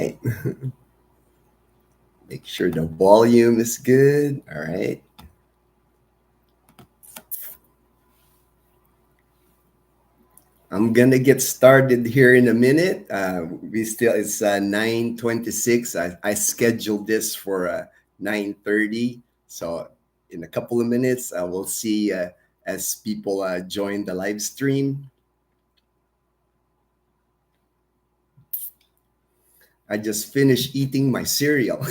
right. Make sure the volume is good. All right. I'm gonna get started here in a minute. It's 9:26. I scheduled this for 9:30. So in a couple of minutes, we'll see as people join the live stream. I just finished eating my cereal.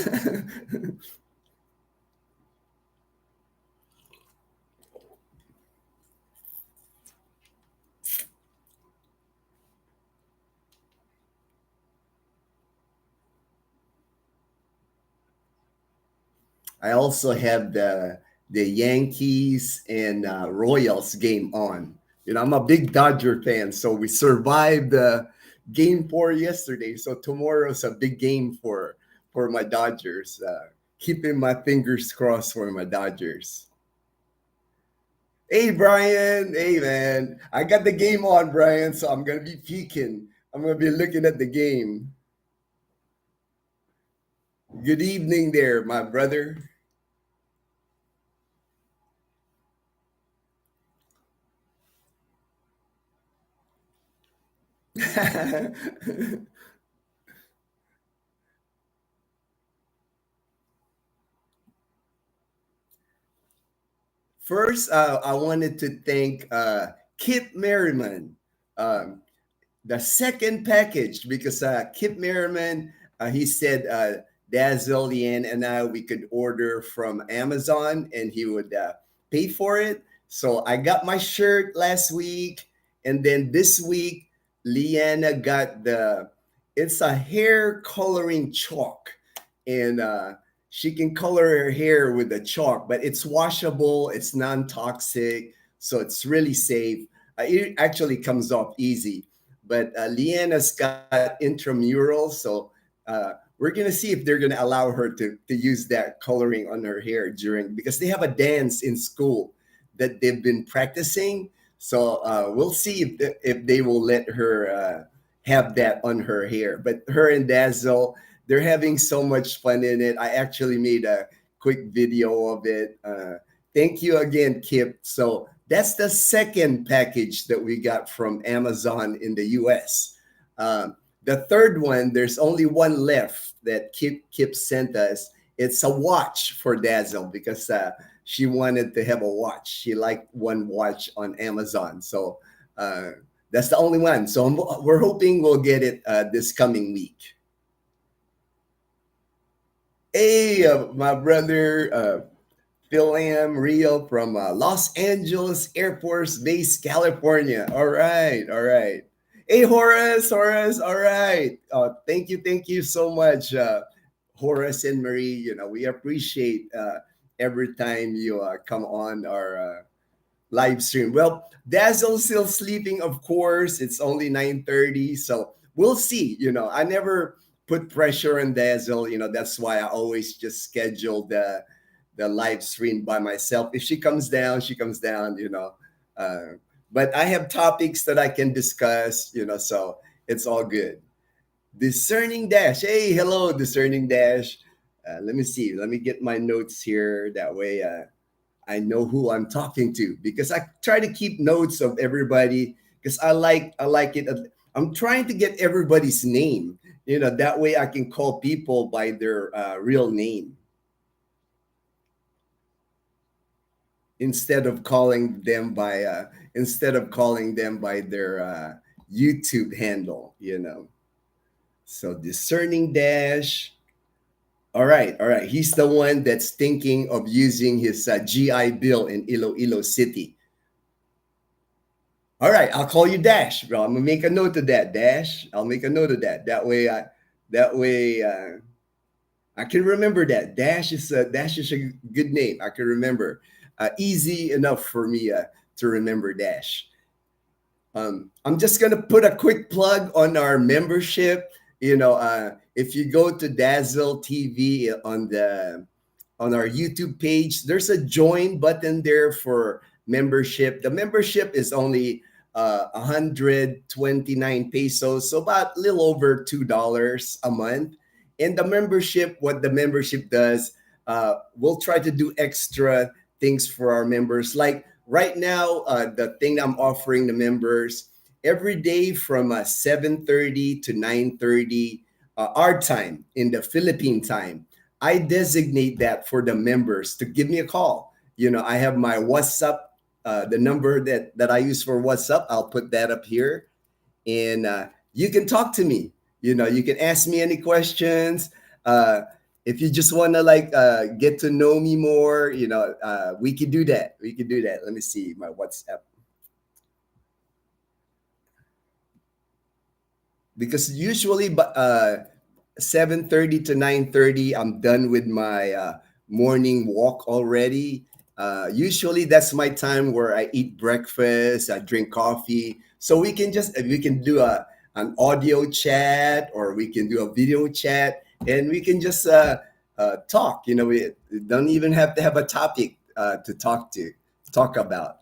I also have the Yankees and Royals game on. I'm a big Dodger fan, so we survived game 4 yesterday. So tomorrow's a big game for my Dodgers. Keeping my fingers crossed for my Dodgers. Hey Brian, hey man, I got the game on, Brian. So I'm gonna be peeking. I'm gonna be looking at the game. Good evening, there, my brother. First, I wanted to thank Kip Merriman, um, the second package, because Kip Merriman, he said Dazzle, Yan, and I, we could order from Amazon and he would pay for it. So I got my shirt last week. And then this week, Leanna got it's a hair coloring chalk. And she can color her hair with the chalk, but it's washable, it's non-toxic, so it's really safe. It actually comes off easy. But Leanna's got intramural, so we're gonna see if they're gonna allow her to use that coloring on her hair because they have a dance in school that they've been practicing. So we'll see if they will let her have that on her hair. But her and Dazzle, they're having so much fun in it. I actually made a quick video of it. Thank you again, Kip. So that's the second package that we got from Amazon in the US. The third one, there's only one left that Kip sent us. It's a watch for Dazzle because she wanted to have a watch. She liked one watch on Amazon. So that's the only one. So we're hoping we'll get it this coming week. Hey, my brother Phil Am Rio from Los Angeles Air Force Base, California. All right, all right. Hey, Horace, all right. Thank you so much, Horace and Marie. We appreciate every time you come on our live stream. Well, Dazzle's still sleeping, of course. It's only 9:30, so we'll see. I never put pressure on Dazzle. That's why I always just schedule the live stream by myself. If she comes down, she comes down. But I have topics that I can discuss. So it's all good. Discerning Dash. Hey, hello, Discerning Dash. Let me see. Let me get my notes here. That way, I know who I'm talking to because I try to keep notes of everybody because I like it. I'm trying to get everybody's name. That way I can call people by their real name instead of calling them by their YouTube handle. So Discerning Dash. All right, all right. He's the one that's thinking of using his GI Bill in Iloilo City. All right, I'll call you Dash, bro. I'm gonna make a note of that, Dash. I'll make a note of that. That way, I can remember that. Dash is a good name. I can remember. Easy enough for me to remember Dash. I'm just gonna put a quick plug on our membership. If you go to Dazzle TV on our YouTube page, there's a join button there for membership. The membership is only 129 pesos, so about a little over $2 a month. And the membership, what the membership does, we'll try to do extra things for our members. Like right now, the thing I'm offering the members every day from 7:30 to 9:30 our time in the Philippine time. I designate that for the members to give me a call. I have my WhatsApp, the number that I use for WhatsApp. I'll put that up here, and you can talk to me. You can ask me any questions. If you just want to like get to know me more, we could do that. We could do that. Let me see my WhatsApp. Because usually, but 7:30 to 9:30, I'm done with my morning walk already. Usually, that's my time where I eat breakfast, I drink coffee. So we can do an audio chat, or we can do a video chat, and we can just talk. We don't even have to have a topic to talk about.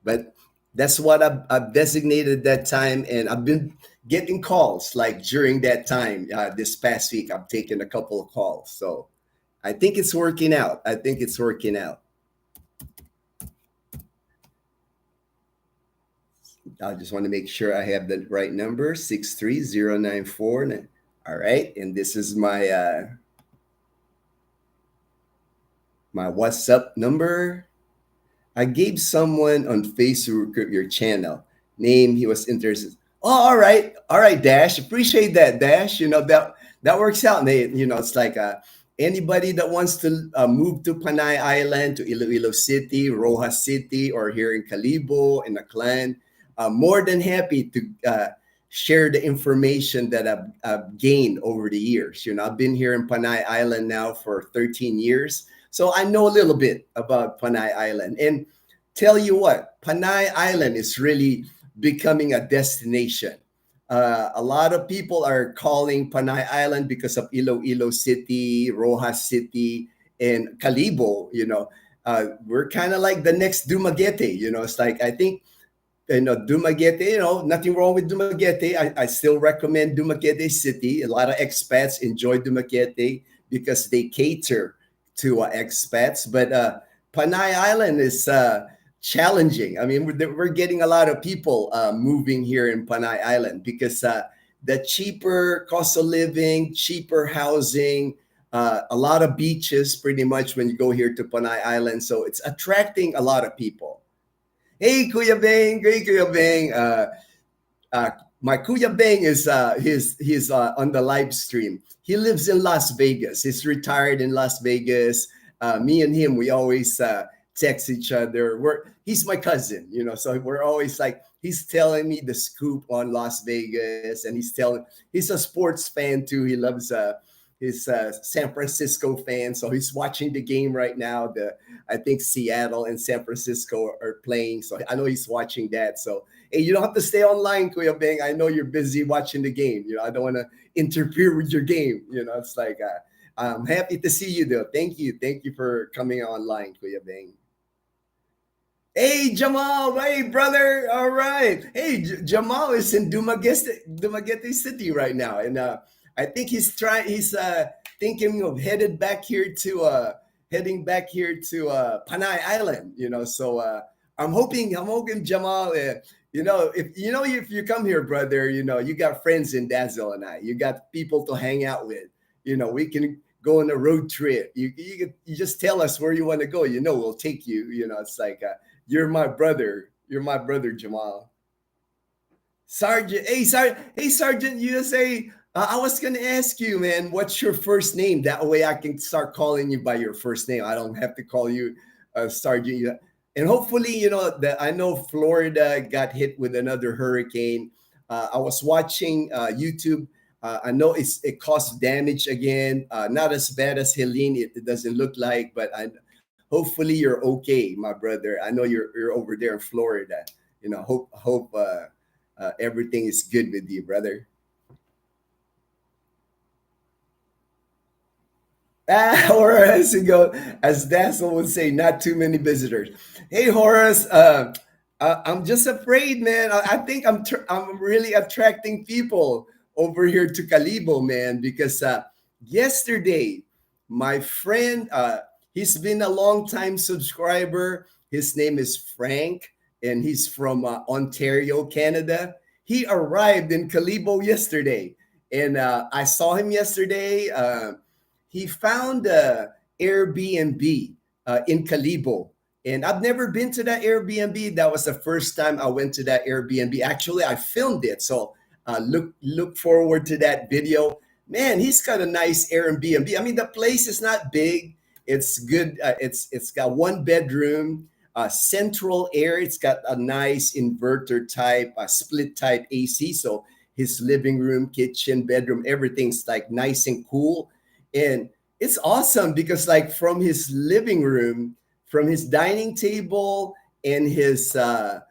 But that's what I've designated that time, and I've been getting calls like during that time. This past week, I've taken a couple of calls, so I think it's working out. I think it's working out. I just want to make sure I have the right number, 63094. All right, and this is my WhatsApp number. I gave someone on Facebook your channel name. He was interested. Oh, all right, Dash. Appreciate that, Dash. That works out, Nate. It's like anybody that wants to move to Panay Island, to Iloilo City, Rojas City, or here in Kalibo, in Aklan, more than happy to share the information that I've gained over the years. I've been here in Panay Island now for 13 years. So I know a little bit about Panay Island. And tell you what, Panay Island is really becoming a destination. A lot of people are calling Panay Island because of Iloilo City, Rojas City, and Kalibo. We're kind of like the next Dumaguete. It's like, I think, Dumaguete, nothing wrong with Dumaguete. I still recommend Dumaguete City. A lot of expats enjoy Dumaguete because they cater to expats. But Panay Island is challenging. I mean, we're getting a lot of people moving here in Panay Island because the cheaper cost of living, cheaper housing, a lot of beaches pretty much when you go here to Panay Island. So it's attracting a lot of people. Hey, Kuya Beng. Hey, Kuya Beng. My Kuya Beng is he's on the live stream. He lives in Las Vegas. He's retired in Las Vegas. Me and him, we always text each other. He's my cousin, so we're always like, he's telling me the scoop on Las Vegas, and he's a sports fan too. He loves he's a San Francisco fan, so he's watching the game right now. I think Seattle and San Francisco are playing, so I know he's watching that. So hey, you don't have to stay online, Kuya Beng. I know you're busy watching the game. I don't want to interfere with your game. It's like I'm happy to see you though. Thank you for coming online, Kuya Beng. Hey, Jamal, hey, brother. All right. Hey, Jamal is in Dumaguete City right now. And I think he's thinking of heading back here to Panay Island, So I'm hoping Jamal, if you come here, brother, you got friends in Dazzle and you got people to hang out with. We can go on a road trip. You just tell us where you want to go. We'll take you. It's like you're my brother. You're my brother, Jamal. Sergeant, hey, Sergeant USA. I was gonna ask you, man, what's your first name? That way, I can start calling you by your first name. I don't have to call you Sergeant. And hopefully, that I know Florida got hit with another hurricane. I was watching YouTube. I know it caused damage again. Not as bad as Helene. It doesn't look like, but hopefully you're okay, my brother. I know you're over there in Florida. Hope everything is good with you, brother. Horace, as Dazzle would say, not too many visitors. Hey, Horace, I'm just afraid, man. I think I'm really attracting people over here to Kalibo, man, because yesterday, my friend, he's been a long time subscriber. His name is Frank, and he's from Ontario, Canada. He arrived in Kalibo yesterday, and I saw him yesterday. He found a Airbnb in Kalibo, and I've never been to that Airbnb. That was the first time I went to that Airbnb. Actually, I filmed it, so look forward to that video. Man, he's got a nice Airbnb. I mean, the place is not big. It's good. It's got one bedroom, central air. It's got a nice inverter type, split type AC. So his living room, kitchen, bedroom, everything's like nice and cool. And it's awesome because like from his living room, from his dining table and his couch,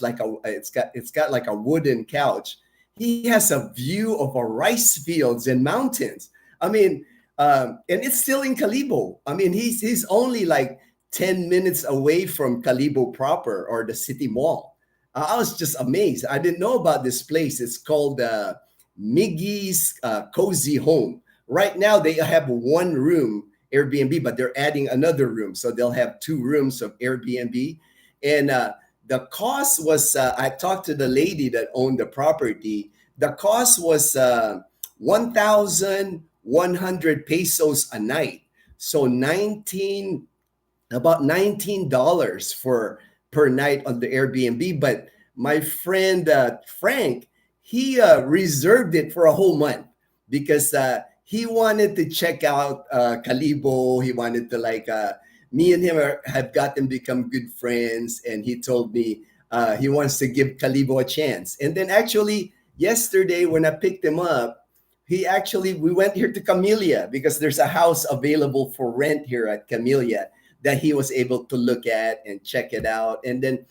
like it's got like a wooden couch. He has a view of a rice fields and mountains. I mean, and it's still in Kalibo. I mean, he's only like 10 minutes away from Kalibo proper or the city mall. I was just amazed. I didn't know about this place. It's called Miggy's Cozy Home. Right now, they have one room Airbnb, but they're adding another room. So they'll have two rooms of Airbnb. And the cost was, I talked to the lady that owned the property. The cost was 1,100 pesos a night. So about $19 for per night on the Airbnb. But my friend Frank, he reserved it for a whole month because he wanted to check out Kalibo. He wanted to like me and him have gotten become good friends, and he told me he wants to give Kalibo a chance. And then actually yesterday when I picked him up, we went here to Camellia because there's a house available for rent here at Camellia that he was able to look at and check it out. And then,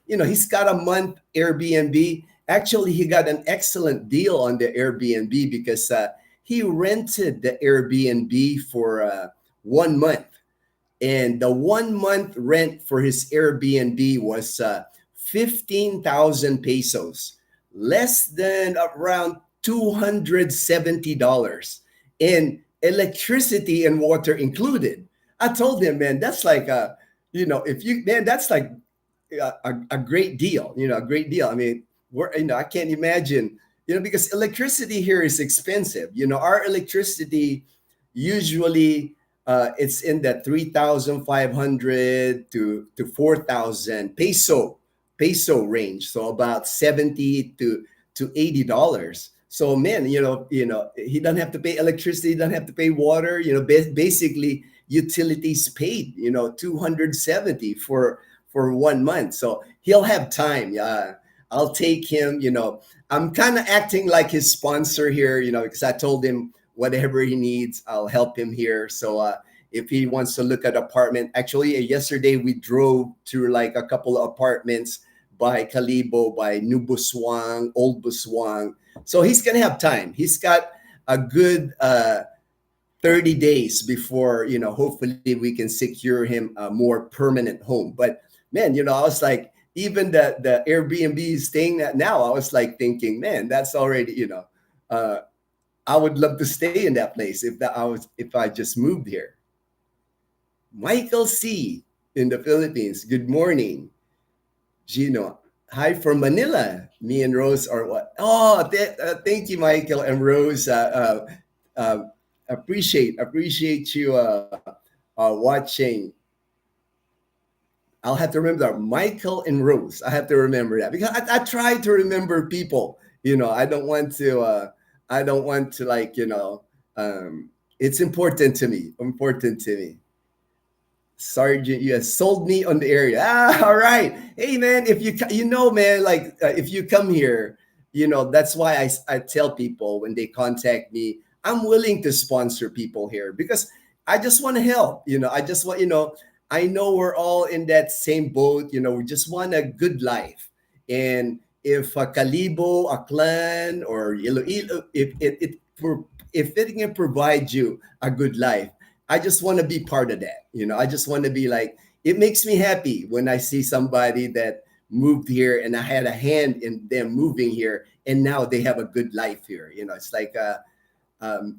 he's got a month Airbnb. Actually, he got an excellent deal on the Airbnb because he rented the Airbnb for 1 month. And the 1 month rent for his Airbnb was 15,000 pesos, less than around $270, and electricity and water included. I told him, man, that's like that's like a great deal, a great deal. I mean, I can't imagine, because electricity here is expensive. Our electricity usually it's in the 3,500 to 4,000 peso range. So about 70 to $80. So man, he doesn't have to pay electricity, he doesn't have to pay water. Basically utilities paid. 270 for 1 month. So he'll have time. I'll take him. I'm kind of acting like his sponsor here. Because I told him whatever he needs, I'll help him here. So if he wants to look at apartment, actually yesterday we drove to like a couple of apartments by Kalibo, by New Buswang, Old Buswang. So he's gonna have time. He's got a good 30 days before, hopefully we can secure him a more permanent home. But man, I was like, even the Airbnb staying at now, I was like thinking, man, that's already, I would love to stay in that place if I just moved here. Michael C. in the Philippines. Good morning. Ginno. Hi from Manila. Me and Rose are what? Oh, thank you, Michael and Rose. Appreciate you watching. I'll have to remember that. Michael and Rose. I have to remember that because I try to remember people. I don't want to. Like it's important to me. Sergeant, you have sold me on the area. All right. Hey, man, if man, like if you come here, that's why I tell people when they contact me, I'm willing to sponsor people here because I just want to help. I just want, I know we're all in that same boat. We just want a good life. And if a Kalibo, a clan, or Iloilo, if it can provide you a good life, I just want to be part of that. I just want to be like, it makes me happy when I see somebody that moved here and I had a hand in them moving here and now they have a good life here. It's like,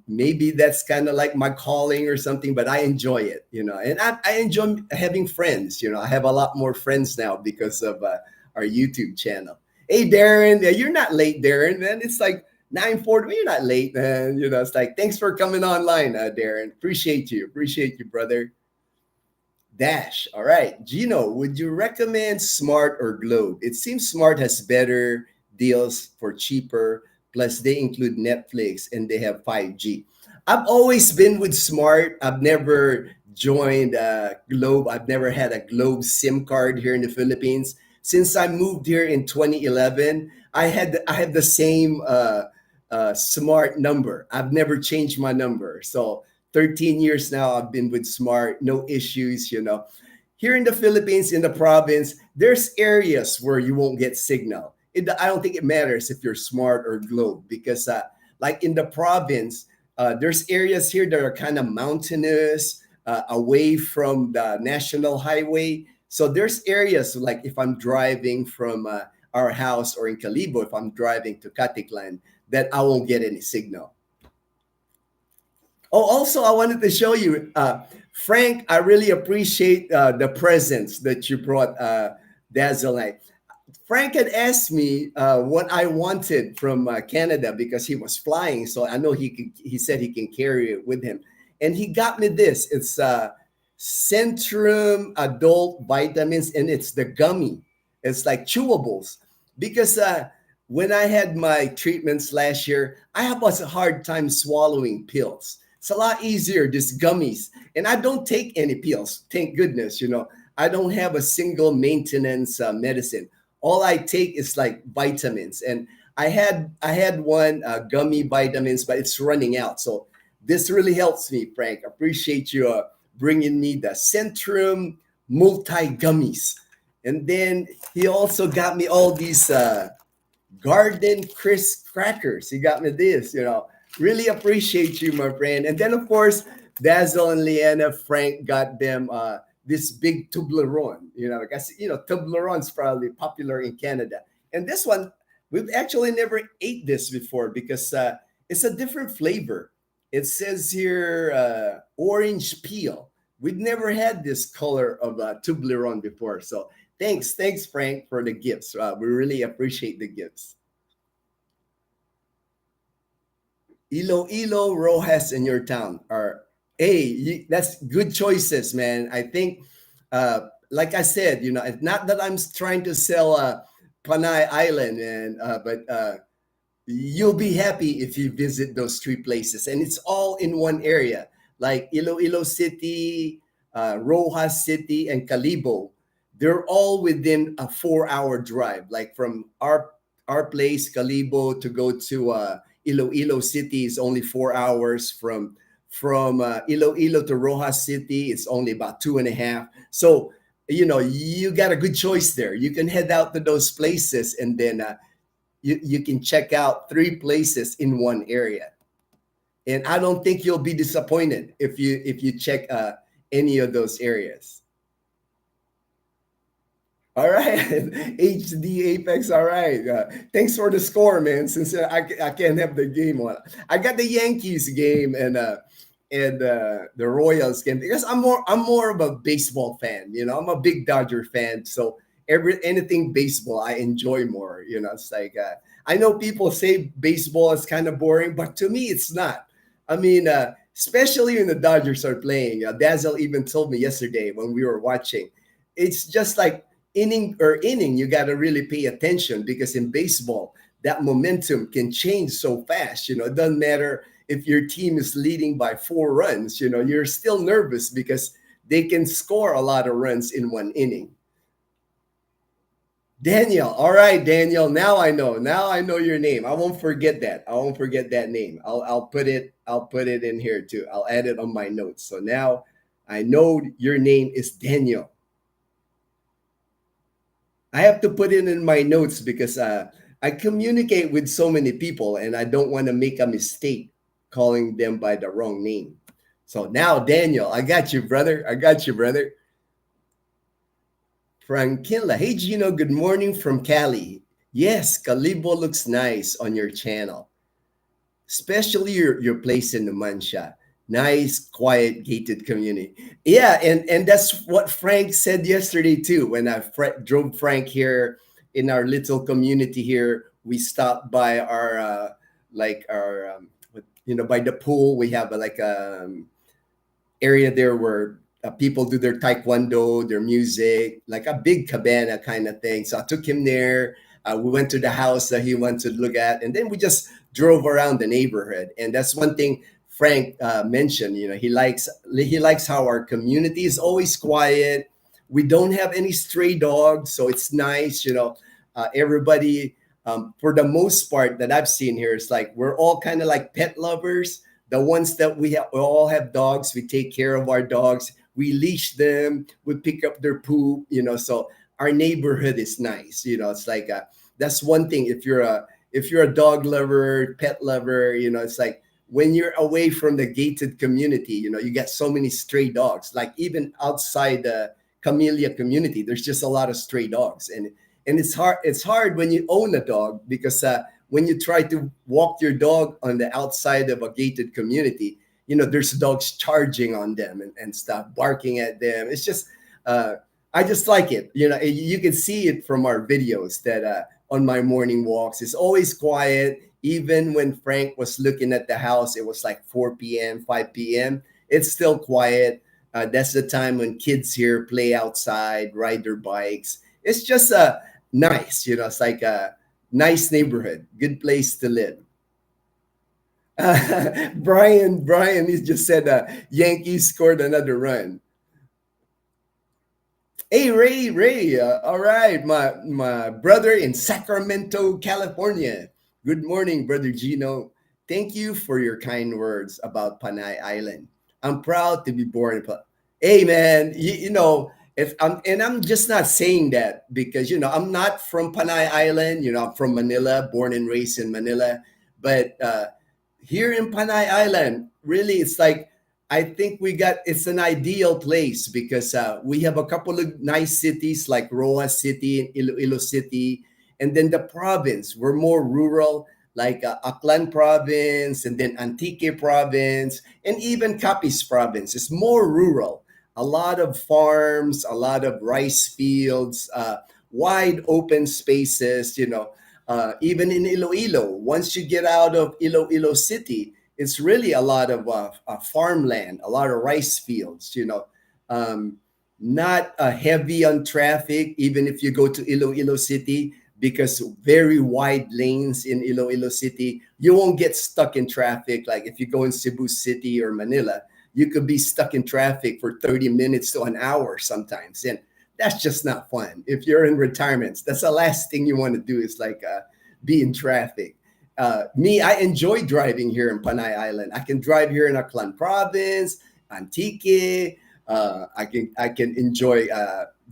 Maybe that's kind of like my calling or something, but I enjoy it, and I enjoy having friends. I have a lot more friends now because of our YouTube channel. Hey, Darren, you're not late, Darren, man. It's like 9:40. You're not late, man. It's like, thanks for coming online, Darren. Appreciate you. Appreciate you, brother. Dash. All right. Gino, would you recommend Smart or Globe? It seems Smart has better deals for cheaper. Plus, they include Netflix and they have 5G. I've always been with Smart. I've never joined Globe. I've never had a Globe SIM card here in the Philippines. Since I moved here in 2011, I had the same Smart number. I've never changed my number. So 13 years now I've been with Smart, no issues. Here in the Philippines, in the province, there's areas where you won't get signal. I don't think it matters if you're Smart or Globe because like in the province, there's areas here that are kind of mountainous, away from the national highway. So there's areas like if I'm driving from our house or in Kalibo, if I'm driving to Katiklan, that I won't get any signal. Oh, also, I wanted to show you, Frank. I really appreciate the presents that you brought, Dazzle Night. Frank had asked me what I wanted from Canada because he was flying, so I know he could. He said he can carry it with him, and he got me this. It's Centrum Adult Vitamins, and it's the gummy. It's like chewables because when I had my treatments last year, I have a hard time swallowing pills. It's a lot easier, just gummies. And I don't take any pills, thank goodness. I don't have a single maintenance medicine. All I take is like vitamins. And I had one gummy vitamins, but it's running out. So this really helps me, Frank. Appreciate you bringing me the Centrum multi gummies. And then he also got me all these Garden Crisp crackers. He got me this. Really appreciate you, my friend. And then, of course, Dazzle and Leanna, Frank got them this big Toblerone. Because Toblerone's probably popular in Canada. And this one, we've actually never ate this before because it's a different flavor. It says here orange peel. We've never had this color of Toblerone before. So thanks, Frank, for the gifts. We really appreciate the gifts. Iloilo Rojas in your town are, hey, that's good choices, man. I think, like I said, it's not that I'm trying to sell Panay Island, and but you'll be happy if you visit those three places, and it's all in one area, like Iloilo City, Rojas City, and Kalibo. They're all within a 4-hour drive, like from our place, Kalibo, to go to Iloilo City is only 4 hours. From Iloilo to Rojas City, it's only about 2.5. So you got a good choice there. You can head out to those places, and then you can check out 3 places in one area. And I don't think you'll be disappointed if you check any of those areas. All right, HD Apex. All right, thanks for the score, man. Since I can't have the game on, I got the Yankees game and the Royals game because I'm more of a baseball fan. I'm a big Dodger fan, so anything baseball I enjoy more. It's like I know people say baseball is kind of boring, but to me it's not. I mean, especially when the Dodgers are playing. Dazzle even told me yesterday when we were watching, it's just like inning, you got to really pay attention because in baseball, that momentum can change so fast. It doesn't matter if your team is leading by 4 runs, you're still nervous because they can score a lot of runs in one inning. Daniel. All right, Daniel. Now I know your name. I won't forget that. I won't forget that name. I'll put it in here too. I'll add it on my notes. So now I know your name is Daniel. I have to put it in my notes because I communicate with so many people and I don't want to make a mistake calling them by the wrong name. So now, Daniel, I got you, brother. Frankilla. Hey, Gino, good morning from Cali. Yes, Kalibo looks nice on your channel. especially your place in the Mansha. Nice, quiet, gated community. Yeah, and that's what Frank said yesterday too. When I drove Frank here in our little community here, we stopped by our like our by the pool. We have like a area there where people do their taekwondo, their music, like a big cabana kind of thing. So I took him there. We went to the house that he wanted to look at, and then we just drove around the neighborhood. And that's one thing Frank mentioned. He likes how our community is always quiet. We don't have any stray dogs, so it's nice. Everybody, for the most part that I've seen here, it's like we're all kind of like pet lovers. The ones that we all have dogs, we take care of our dogs, we leash them, we pick up their poop, so our neighborhood is nice. It's like that's one thing. If you're a dog lover, pet lover, it's like when you're away from the gated community, you get so many stray dogs. Like even outside the camellia community, there's just a lot of stray dogs. And it's hard when you own a dog, because when you try to walk your dog on the outside of a gated community, there's dogs charging on them and stuff, barking at them. It's just, I just like it. You can see it from our videos that on my morning walks, it's always quiet. Even when Frank was looking at the house, it was like 4 p.m., 5 p.m. It's still quiet. That's the time when kids here play outside, ride their bikes. It's just nice. It's like a nice neighborhood, good place to live. Brian, he just said Yankees scored another run. Hey, Ray, all right, my brother in Sacramento, California. Good morning, brother Ginno. Thank you for your kind words about Panay Island. I'm proud to be born in Hey, man, if I'm just not saying that because I'm not from Panay Island. I'm from Manila, born and raised in Manila, but here in Panay Island, really, it's like I think it's an ideal place because we have a couple of nice cities like Roa City and Iloilo City, and then the province. We're more rural, like Aklan Province, and then Antique Province, and even Capiz Province. It's more rural. A lot of farms, a lot of rice fields, wide open spaces. Even in Iloilo, once you get out of Iloilo City, it's really a lot of farmland, a lot of rice fields, um, not heavy on traffic, even if you go to Iloilo City, because very wide lanes in Iloilo City. You won't get stuck in traffic. Like if you go in Cebu City or Manila, you could be stuck in traffic for 30 minutes to an hour sometimes. And that's just not fun. If you're in retirements, that's the last thing you want to do is like be in traffic. Me, I enjoy driving here in Panay Island. I can drive here in Aklan Province, Antique. I can enjoy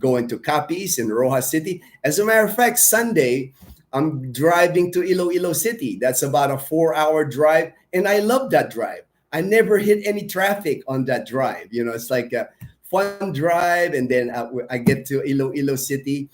going to Capiz in Roja City. As a matter of fact, Sunday I'm driving to Iloilo City. That's about a 4-hour drive, and I love that drive. I never hit any traffic on that drive. It's like a fun drive, and then I get to Iloilo City.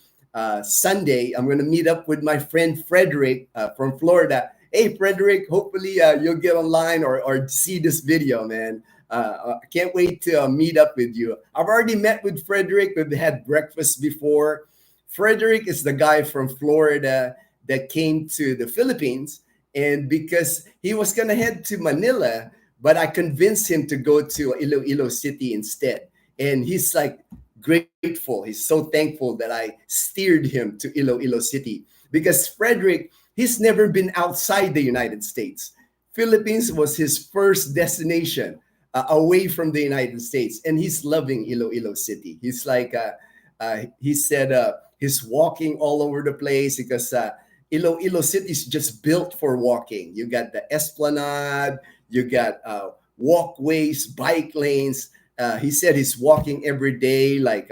Sunday, I'm going to meet up with my friend Frederick from Florida. Hey, Frederick, hopefully you'll get online or see this video, man. I can't wait to meet up with you. I've already met with Frederick. We've had breakfast before. Frederick is the guy from Florida that came to the Philippines. And because he was going to head to Manila, but I convinced him to go to Iloilo City instead. And he's like grateful. He's so thankful that I steered him to Iloilo City because Frederick, he's never been outside the United States. Philippines was his first destination away from the United States, and he's loving Iloilo City. He's like, he said he's walking all over the place because Iloilo City is just built for walking. You got the Esplanade, you got walkways, bike lanes. He said he's walking every day, like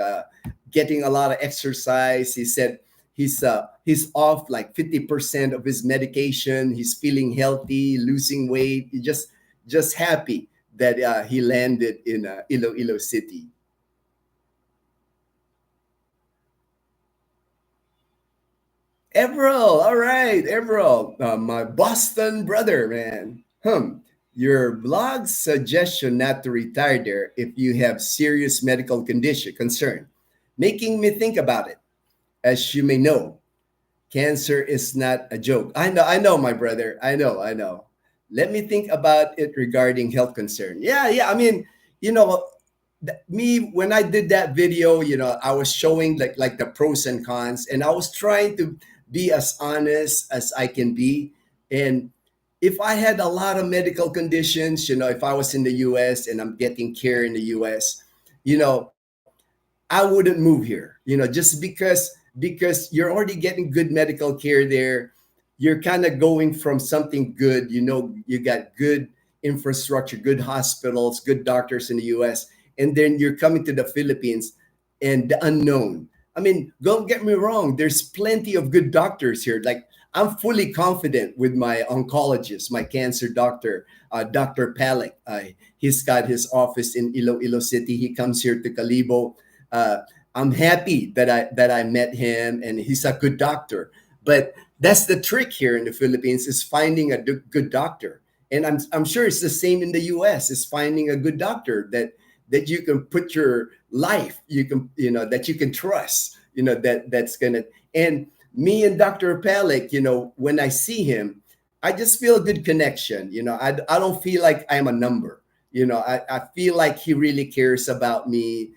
getting a lot of exercise. He said he's off like 50% of his medication. He's feeling healthy, losing weight. He just happy that he landed in Iloilo City. Everell, all right, Everell, my Boston brother, man. Hmm. Your blog suggestion not to retire there if you have serious medical condition concern, making me think about it. As you may know, cancer is not a joke. I know, my brother. I know. Let me think about it regarding health concern. Yeah. I mean, you know, me when I did that video, I was showing like the pros and cons, and I was trying to be as honest as I can be. And if I had a lot of medical conditions, if I was in the US and I'm getting care in the US, you know, I wouldn't move here, just because you're already getting good medical care there. You're kind of going from something good, you got good infrastructure, good hospitals, good doctors in the US, and then you're coming to the Philippines and the unknown. I mean, don't get me wrong, there's plenty of good doctors here. Like, I'm fully confident with my oncologist, my cancer doctor, Dr. Palik. He's got his office in Iloilo City. He comes here to Kalibo. uh, I'm happy that I met him, and he's a good doctor. But that's the trick here in the Philippines, is finding a good doctor, and I'm sure it's the same in the U.S. Is finding a good doctor that you can put your life, that you can trust, that's gonna. And me and Dr. Palik, when I see him, I just feel a good connection. I don't feel like I'm a number. I feel like he really cares about me.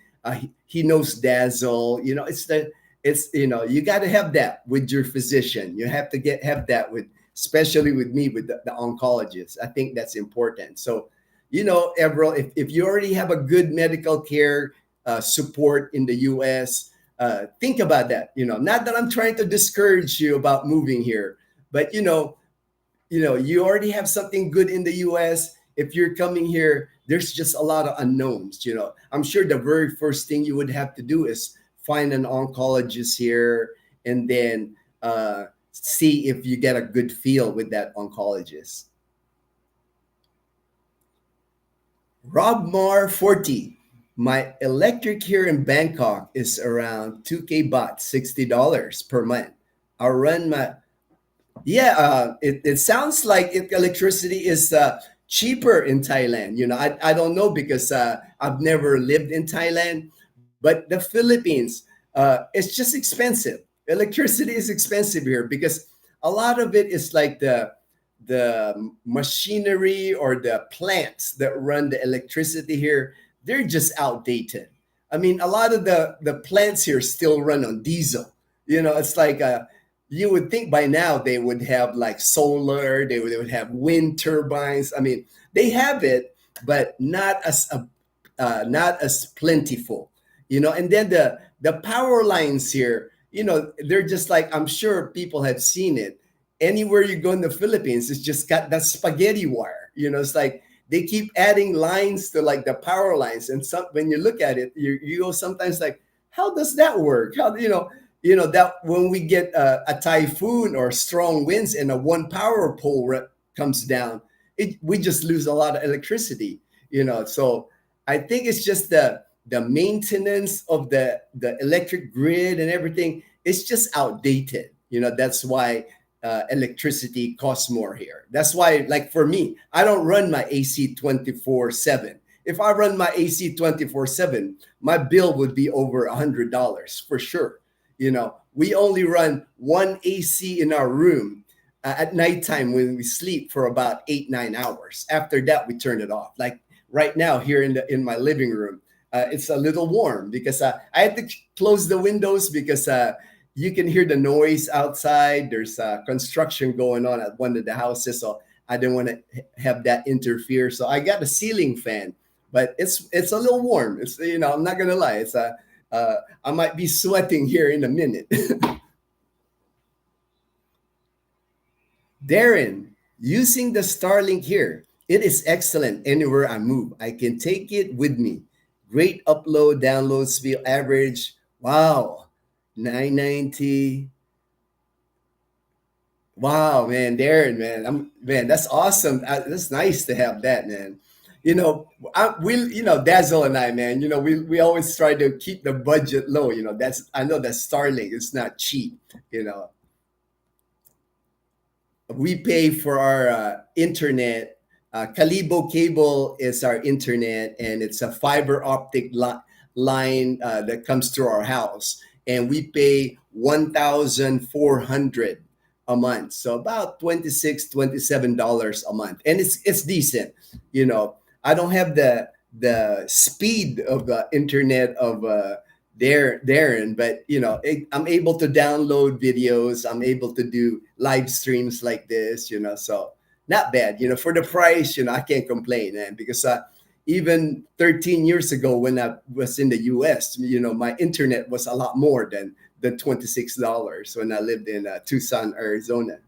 He knows Dazzle. You got to have that with your physician. You have to have that with, especially with me, with the oncologist. I think that's important. So, Everell, if you already have a good medical care support in the U.S., think about that. Not that I'm trying to discourage you about moving here, but you already have something good in the US. If you're coming here, there's just a lot of unknowns. I'm sure the very first thing you would have to do is find an oncologist here, and then see if you get a good feel with that oncologist. Rob Mar 40. My electric here in Bangkok is around 2K baht, $60 per month. I run my Yeah, it sounds like electricity is cheaper in Thailand. I don't know, because I've never lived in Thailand, but the Philippines, it's just expensive. Electricity is expensive here because a lot of it is like the machinery or the plants that run the electricity here. They're just outdated. I mean, a lot of the plants here still run on diesel. It's like you would think by now they would have like solar, they would have wind turbines. I mean, they have it, but not as plentiful. And then the power lines here, they're just like, I'm sure people have seen it. Anywhere you go in the Philippines, it's just got that spaghetti wire. It's like they keep adding lines to like the power lines, and when you look at it, you go sometimes like, how does that work? How that when we get a typhoon or strong winds and a one power pole comes down, we just lose a lot of electricity. So I think it's just the maintenance of the electric grid and everything. It's just outdated. That's why electricity costs more here. That's why, like for me, I don't run my AC 24/7. If I run my AC 24/7, my bill would be over $100 for sure. We only run one AC in our room at nighttime when we sleep for about 8-9 hours. After that, we turn it off. Like right now here in my living room, it's a little warm because I had to close the windows because you can hear the noise outside. There's construction going on at one of the houses, so I didn't want to have that interfere. So I got a ceiling fan, but it's a little warm. I'm not gonna lie. I might be sweating here in a minute. Darren, using the Starlink here, it is excellent anywhere I move. I can take it with me. Great upload, download speed, average. Wow, 990. Wow, man, Darren, man, man, that's awesome. That's nice to have that, man. Dazzle and I, man, we always try to keep the budget low. I know that Starlink is not cheap. We pay for our internet Kalibo cable is our internet, and it's a fiber optic line that comes to our house, and we pay 1,400 a month, so about 26, $27 a month, and it's decent. You know, I don't have the speed of the internet of Darren, but I'm able to download videos. I'm able to do live streams like this. So not bad. For the price, I can't complain, man, because even 13 years ago when I was in the US, my internet was a lot more than the $26 when I lived in Tucson, Arizona.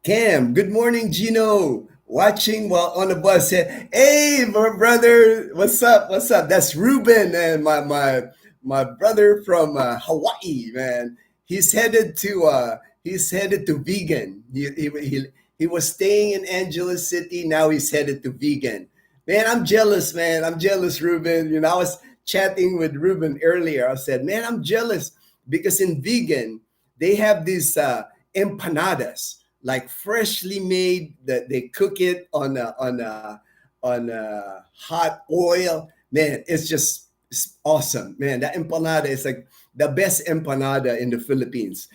Cam, good morning, Ginno. Watching while on the bus. Hey, my brother, what's up? What's up? That's Ruben, and my brother from Hawaii, man. He's headed to vegan. He was staying in Angeles City. Now he's headed to vegan. Man, I'm jealous, man. I'm jealous, Ruben. I was chatting with Ruben earlier. I said, man, I'm jealous because in vegan they have these empanadas, like freshly made, that they cook it on a hot oil. Man, it's awesome, man. That empanada is like the best empanada in the Philippines.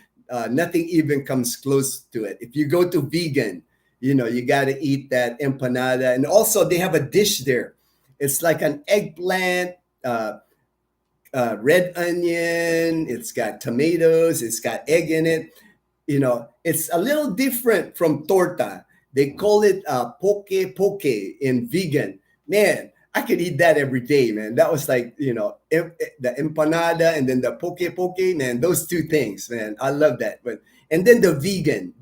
Nothing even comes close to it. If you go to vegan, you got to eat that empanada. And also they have a dish there. It's like an eggplant, red onion. It's got tomatoes. It's got egg in it. It's a little different from torta. They call it poke poke in vegan. Man, I could eat that every day, man. That was like, the empanada and then the poke poke, man, those two things, man. I love that. And then the vegan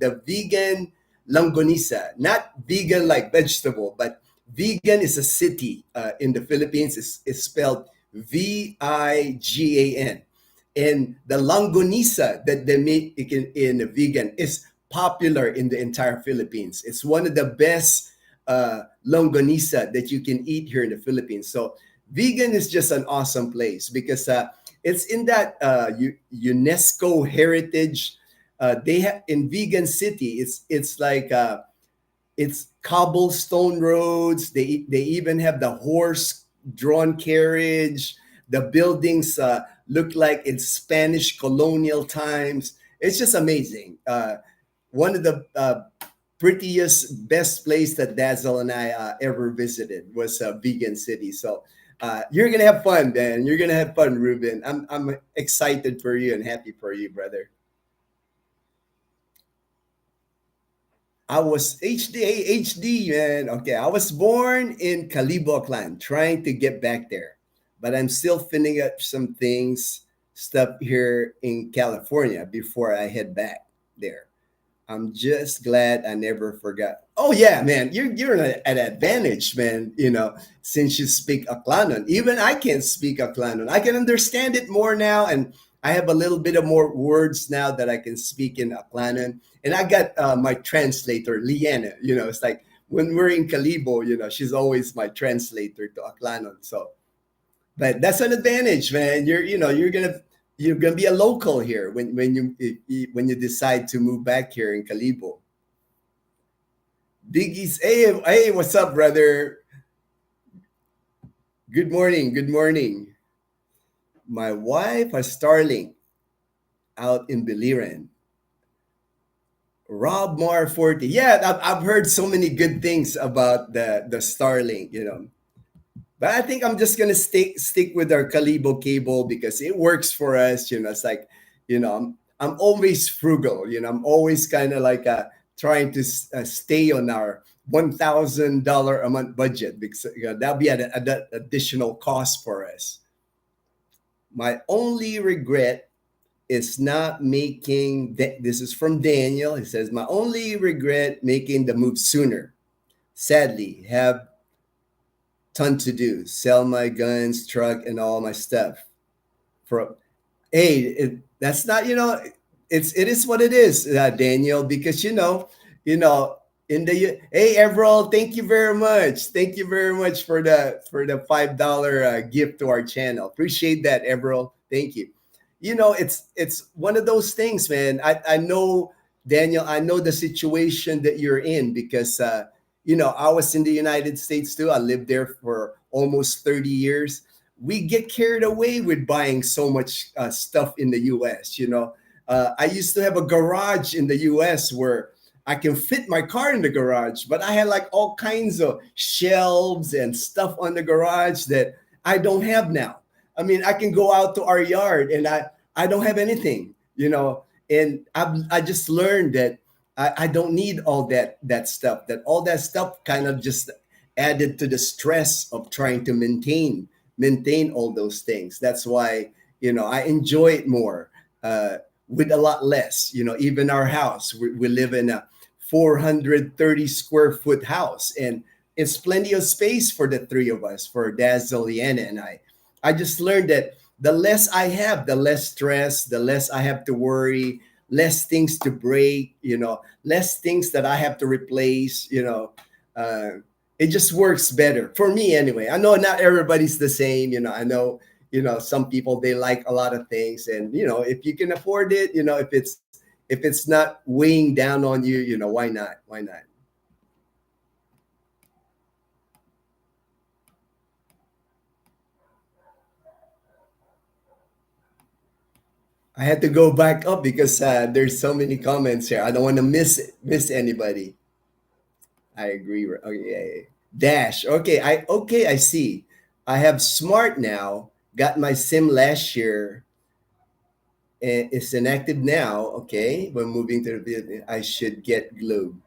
longanisa, not vegan like vegetable, but vegan is a city in the Philippines. It's spelled Vigan. And the longanisa that they make in the vegan is popular in the entire Philippines. It's one of the best longanisa that you can eat here in the Philippines. So vegan is just an awesome place because it's in that UNESCO heritage. They have in Vegan City. It's like it's cobblestone roads. They even have the horse drawn carriage. The buildings look like it's Spanish colonial times. It's just amazing. One of the prettiest, best place that Dazzle and I ever visited was Vegan City. So you're gonna have fun, Dan. You're gonna have fun, Ruben. I'm excited for you and happy for you, brother. I was HD, man. Okay, I was born in Kalibo clan, trying to get back there, but I'm still finishing up some stuff here in California before I head back there. I'm just glad I never forgot. Oh yeah, man, you're at an advantage, man. Since you speak Aklanon, even I can speak Aklanon. I can understand it more now, and I have a little bit of more words now that I can speak in Aklanon. And I got my translator, Liana. It's like when we're in Kalibo, she's always my translator to Aklanon. So, but that's an advantage, man. You're gonna be a local here when you decide to move back here in Kalibo. Biggie's, hey, what's up, brother? Good morning, good morning. My wife has Starlink out in Biliran. Rob Mar 40. Yeah, I've heard so many good things about the Starlink, But I think I'm just gonna stick with our Kalibo cable because it works for us. It's like, I'm always frugal. I'm always kind of like trying to stay on our $1,000 a month budget because that'll be an additional cost for us. My only regret is not making. This is from Daniel. He says, my only regret making the move sooner. Sadly, have ton to do. Sell my guns, truck, and all my stuff. For that's not it is what it is, Daniel. Because in the hey Everall, thank you very much for the $5 gift to our channel. Appreciate that, Everall. Thank you. It's one of those things, man. I know Daniel, I know the situation that you're in because, I was in the United States too. I lived there for almost 30 years. We get carried away with buying so much stuff in the US. I used to have a garage in the US where I can fit my car in the garage, but I had like all kinds of shelves and stuff on the garage that I don't have now. I mean, I can go out to our yard and I don't have anything. And I just learned that I don't need all that stuff. That all that stuff kind of just added to the stress of trying to maintain all those things. That's why I enjoy it more with a lot less. Even our house, we live in a 430 square foot house, and it's plenty of space for the three of us, for Dazzle, Liana, and I. I just learned that the less I have, the less stress, the less I have to worry, less things to break, less things that I have to replace. It just works better for me anyway. I know not everybody's the same. I know, some people, they like a lot of things, and, if you can afford it, if it's not weighing down on you, why not? Why not? I had to go back up because there's so many comments here. I don't want to miss anybody. I agree. Okay, Dash. Okay. I see. I have Smart now. Got my SIM last year, and it's inactive now. Okay, when moving to the Philippines, I should get Globe.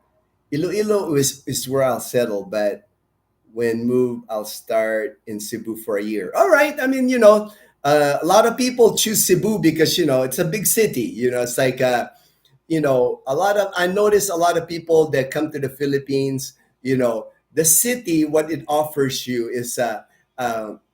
Iloilo is where I'll settle, but when move, I'll start in Cebu for a year. All right. I mean, a lot of people choose Cebu because it's a big city. It's like a lot of I notice a lot of people that come to the Philippines. The city, what it offers you is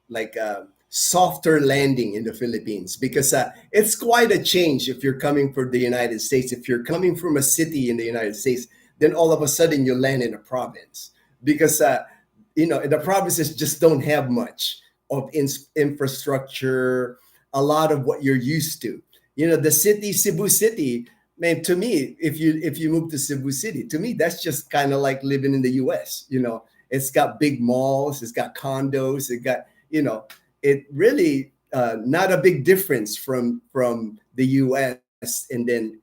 like a softer landing in the Philippines because it's quite a change if you're coming from the United States. If you're coming from a city in the United States, then all of a sudden you land in a province because the provinces just don't have much of infrastructure, a lot of what you're used to. The city, Cebu City, man, to me, if you move to Cebu City, to me, that's just kind of like living in the US. It's got big malls, it's got condos, it really not a big difference from the US and then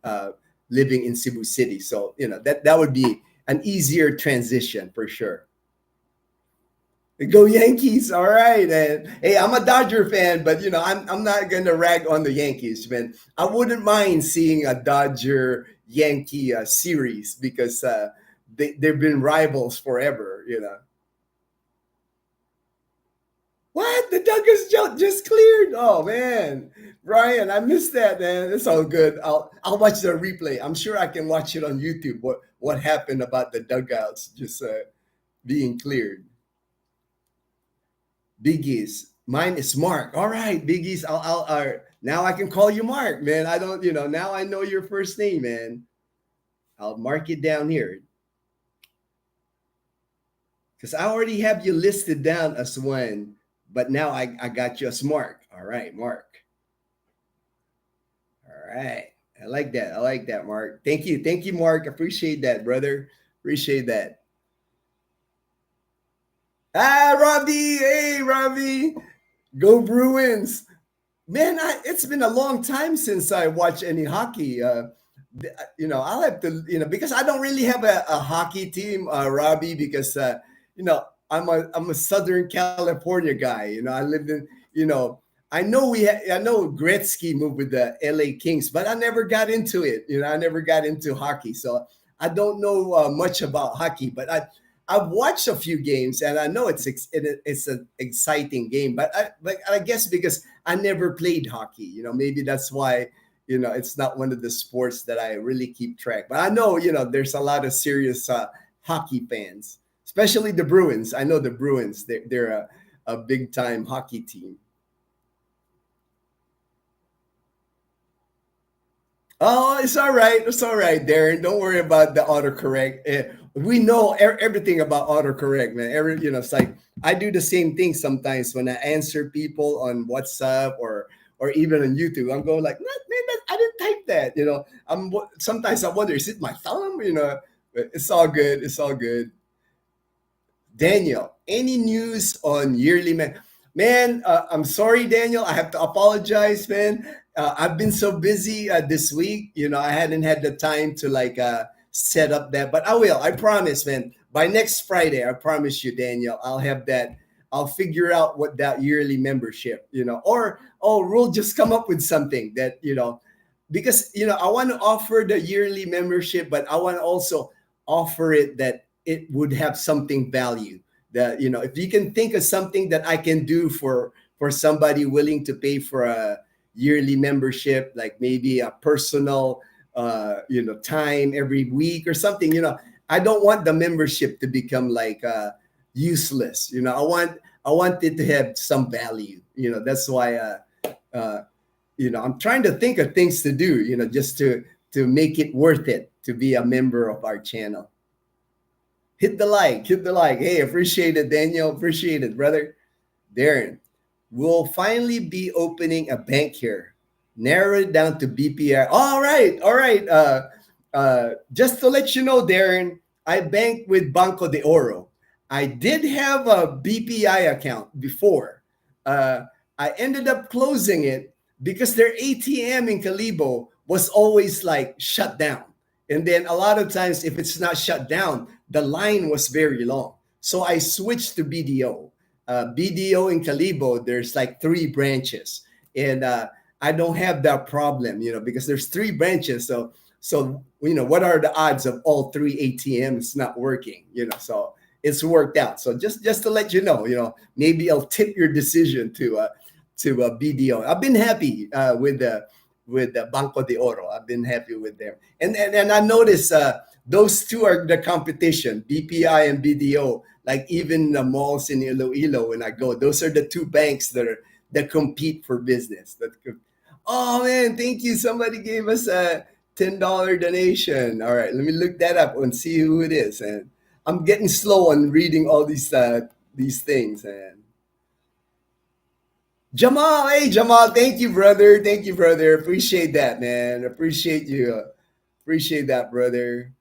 living in Cebu City. So, that would be an easier transition for sure. Go Yankees! All right, and hey, I'm a Dodger fan, but I'm not gonna rag on the Yankees, man. I wouldn't mind seeing a Dodger Yankee series because they've been rivals forever. What? The Duggars just cleared? Oh man, Brian, I missed that, man. It's all good. I'll watch the replay. I'm sure I can watch it on YouTube. What happened about the dugouts just being cleared? Biggies. Mine is Mark. All right, Biggies. Now I can call you Mark, man. I don't, now I know your first name, man. I'll mark it down here because I already have you listed down as one, but now I got you as Mark. All right, Mark. All right. I like that. I like that, Mark. Thank you. Thank you, Mark. Appreciate that, brother. Appreciate that. Robbie. Hey, Robbie. Go Bruins. Man, it's been a long time since I watched any hockey. I'll have to, because I don't really have a hockey team, Robbie, because I'm a Southern California guy. I lived in, I know Gretzky moved with the LA Kings, but I never got into it. I never got into hockey, so I don't know much about hockey. But I've watched a few games, and I know it's an exciting game. But I guess because I never played hockey, maybe that's why it's not one of the sports that I really keep track. But I know there's a lot of serious hockey fans, especially the Bruins. I know the Bruins; they're a big time hockey team. Oh, it's all right. It's all right, Darren. Don't worry about the autocorrect. We know everything about autocorrect, man. It's like I do the same thing sometimes when I answer people on WhatsApp or even on YouTube. I'm going like, "What, man? I didn't type that? Sometimes I wonder, is it my thumb? It's all good. It's all good. Daniel, any news on yearly man? Man, I'm sorry, Daniel. I have to apologize, man. I've been so busy this week. I hadn't had the time to like set up that, but I will. I promise, man. By next Friday, I promise you, Daniel, I'll have that. I'll figure out what that yearly membership, or we'll just come up with something that because I want to offer the yearly membership, but I want to also offer it that it would have something value, that if you can think of something that I can do for somebody willing to pay for a yearly membership, like maybe a personal time every week or something. I don't want the membership to become like useless. I want it to have some value. That's why I'm trying to think of things to do, just to make it worth it to be a member of our channel. Hit the like, hit the like. Hey, appreciate it, Daniel. Appreciate it, brother. Darren, we'll finally be opening a bank here. Narrow it down to BPI. All right, all right. Just to let you know, Darren, I banked with Banco de Oro. I did have a BPI account before. I ended up closing it because their ATM in Kalibo was always like shut down. And then a lot of times, if it's not shut down, the line was very long. So I switched to BDO. BDO in Kalibo, there's like 3 branches. And I don't have that problem, because there's 3 branches. So what are the odds of all 3 ATMs not working? So it's worked out. So just to let you know, maybe I'll tip your decision to BDO. I've been happy with the Banco de Oro. I've been happy with them. And I noticed those 2 are the competition, BPI and BDO. Like even the malls in Iloilo, when I go, those are the 2 banks that compete for business. Oh man, thank you. Somebody gave us a $10 donation. All right, let me look that up and see who it is. And I'm getting slow on reading all these things. And Jamal, hey Jamal, thank you, brother. Thank you, brother. Appreciate that, man. Appreciate you. Appreciate that, brother.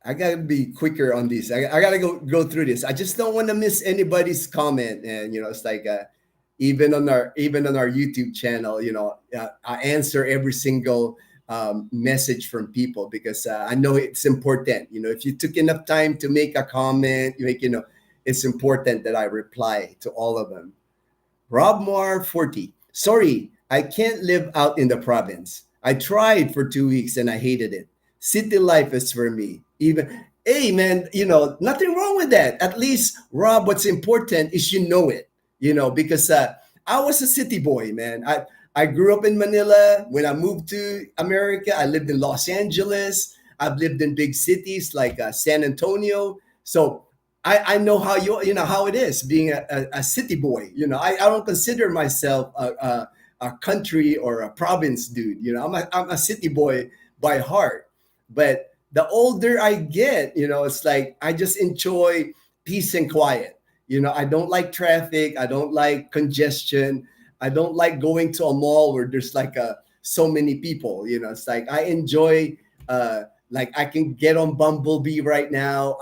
I gotta be quicker on this. I gotta go through this. I just don't want to miss anybody's comment. And it's like even on our YouTube channel, I answer every single message from people because I know it's important. If you took enough time to make a comment, it's important that I reply to all of them. Rob Moore 40. Sorry, I can't live out in the province. I tried for 2 weeks and I hated it. City life is for me. Even hey man, nothing wrong with that. At least, Rob, what's important is it. Because I was a city boy, man. I grew up in Manila. When I moved to America, I lived in Los Angeles. I've lived in big cities like San Antonio. So I know how how it is being a city boy. I don't consider myself a country or a province dude. I'm a city boy by heart. But the older I get, it's like I just enjoy peace and quiet. I don't like traffic. I don't like congestion. I don't like going to a mall where there's like so many people. It's like I enjoy like I can get on Bumblebee right now.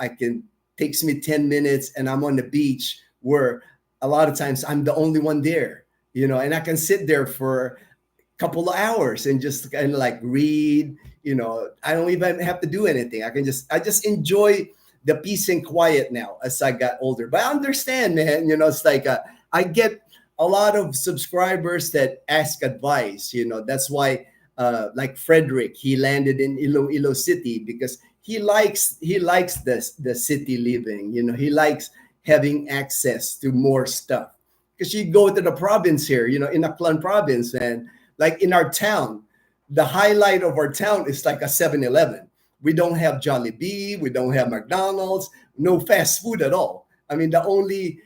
Takes me 10 minutes and I'm on the beach where a lot of times I'm the only one there, and I can sit there for a couple of hours and just kind of like read, I don't even have to do anything. I just enjoy the peace and quiet now as I got older. But I understand, man, it's like I get a lot of subscribers that ask advice, that's why like Frederick, he landed in Iloilo City because he likes the city living. He likes having access to more stuff. Because you go to the province here, in Aklan province, and like in our town, the highlight of our town is like a 7-Eleven. We don't have Jollibee, we don't have McDonald's, no fast food at all. I mean, the only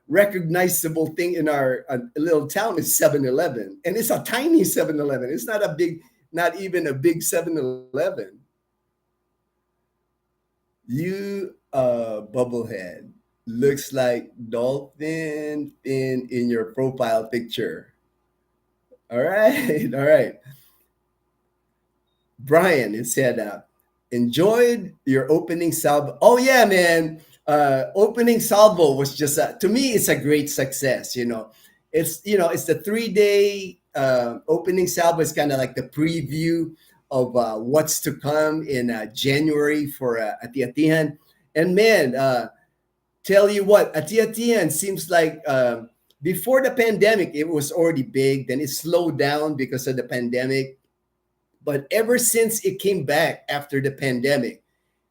recognizable thing in our little town is 7-Eleven, and it's a tiny 7-Eleven. It's not even a big 7-Eleven. You bubblehead looks like dolphin fin in your profile picture. All right. All right. Brian, it said, enjoyed your opening salvo. Oh yeah, man. Opening salvo was just to me, it's a great success. It's the 3 day opening salvo. It's kind of like the preview of what's to come in January for Atiatihan. And man, tell you what, Atiatihan seems like before the pandemic, it was already big. Then it slowed down because of the pandemic, but ever since it came back after the pandemic,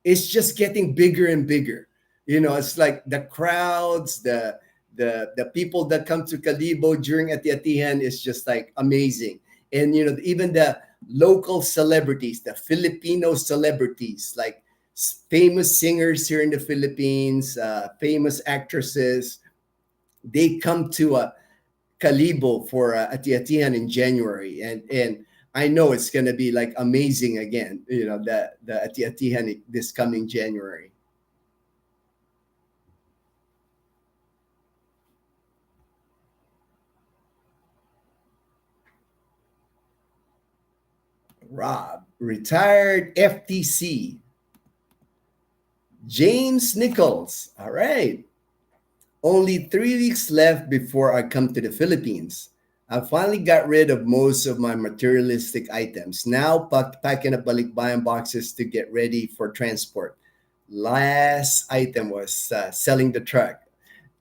it's just getting bigger and bigger. It's like the crowds, the people that come to Kalibo during Atiatihan is just like amazing. And even the local celebrities, the Filipino celebrities, like famous singers here in the Philippines, famous actresses, they come to Kalibo for Atiatihan in January, and I know it's gonna be like amazing again. The Atiatihan this coming January. Rob, retired FTC. James Nichols. All right. Only 3 weeks left before I come to the Philippines. I finally got rid of most of my materialistic items. Now packing up balikbayan boxes to get ready for transport. Last item was selling the truck.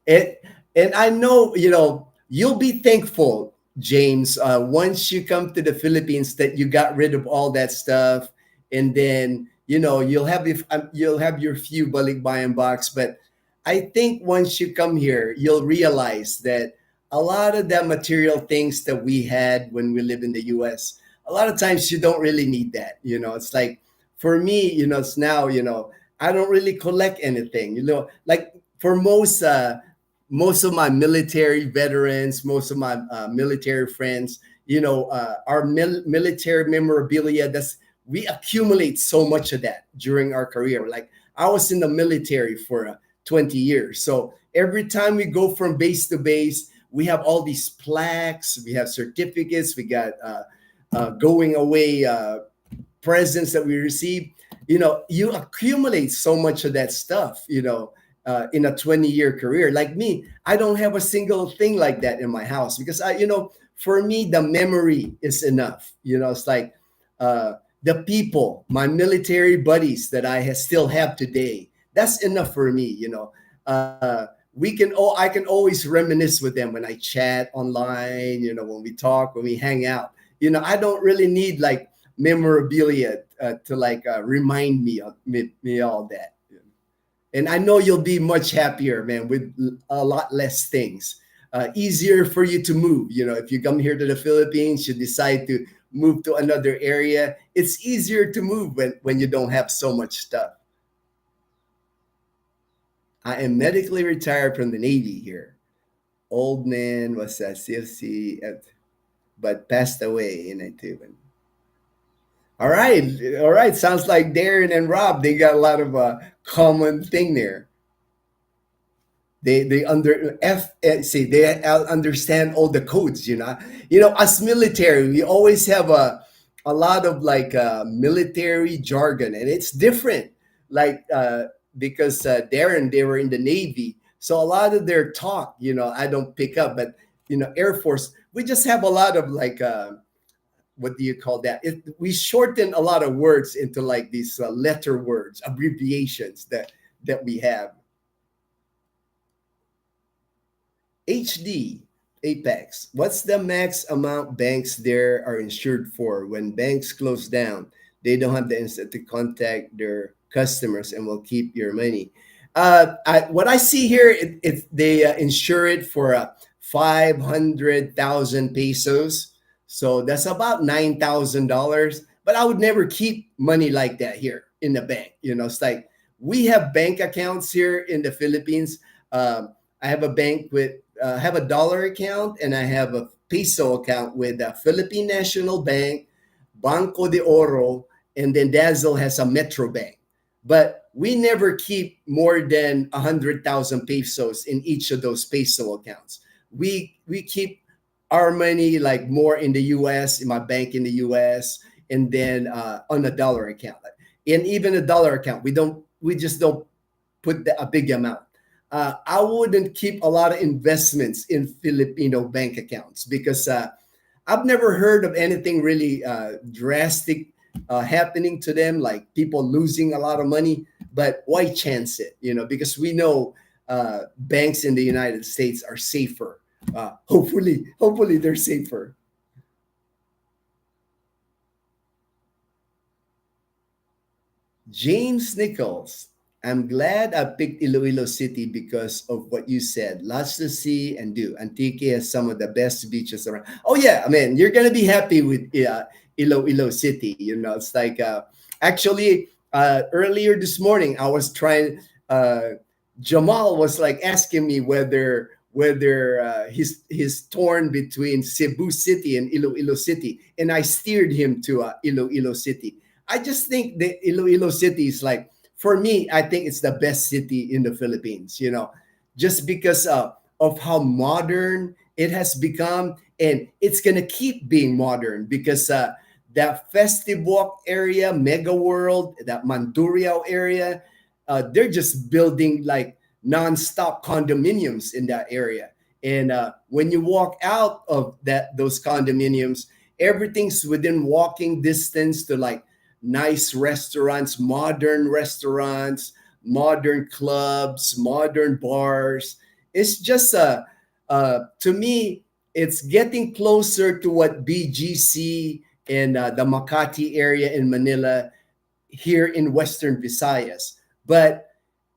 It and I know you'll be thankful, James, once you come to the Philippines that you got rid of all that stuff, and then you'll have your few balikbayan box. But I think once you come here, you'll realize that a lot of the material things that we had when we live in the US, a lot of times you don't really need that. It's like for me, it's now, I don't really collect anything. Like for most of my military veterans, most of my military friends, our military memorabilia, we accumulate so much of that during our career. Like I was in the military for 20 years. So every time we go from base to base, we have all these plaques, we have certificates, we got going away presents that we receive. You accumulate so much of that stuff, in a 20-year career. Like me, I don't have a single thing like that in my house because for me, the memory is enough. It's like the people, my military buddies that still have today. That's enough for me. I can always reminisce with them when I chat online. When we talk, when we hang out. I don't really need like memorabilia to like remind me of me all that. And I know you'll be much happier, man, with a lot less things. Easier for you to move. If you come here to the Philippines, you decide to move to another area, it's easier to move when you don't have so much stuff. I am medically retired from the Navy here. Old man was a CFC, but passed away in 91. All right, all right. Sounds like Darren and Rob, they got a lot of common thing there. They under F see they understand all the codes. As military, we always have a lot of like military jargon, and it's different. Like because Darren, they were in the Navy, so a lot of their talk, I don't pick up, but Air Force, we just have a lot of like. What do you call that? We shorten a lot of words into like these letter words, abbreviations that we have. HD Apex. What's the max amount banks there are insured for? When banks close down, they don't have the instant to contact their customers and will keep your money. What I see here, they insure it for 500,000 pesos. So that's about $9,000. But I would never keep money like that here in the bank. It's like we have bank accounts here in the Philippines. I have a bank with have a dollar account, and I have a peso account with the Philippine National Bank, Banco de Oro, and then Dazzle has a Metro Bank. But we never keep more than 100,000 pesos in each of those peso accounts. We keep our money like more in the US, in my bank in the US, and then on a dollar account. And even a dollar account, we just don't put a big amount. I wouldn't keep a lot of investments in Filipino bank accounts because I've never heard of anything really drastic happening to them, like people losing a lot of money. But why chance it? Because we know banks in the United States are safer. Hopefully they're safer. James Nichols. I'm glad I picked Iloilo City because of what you said. Lots to see and do. Antique has some of the best beaches around. Oh yeah, I mean, you're gonna be happy with Iloilo City. It's like actually earlier this morning I was trying. Jamal was like asking me whether he's torn between Cebu City and Iloilo City, and I steered him to Iloilo City. I just think that Iloilo City is like, for me, I think it's the best city in the Philippines, just because of how modern it has become. And it's going to keep being modern because that Festive Walk area, Mega World, that Mandurriao area, they're just building like nonstop condominiums in that area. And when you walk out of those condominiums, everything's within walking distance to like nice restaurants, modern clubs, modern bars. It's just to me, it's getting closer to what BGC and the Makati area in Manila here in Western Visayas. But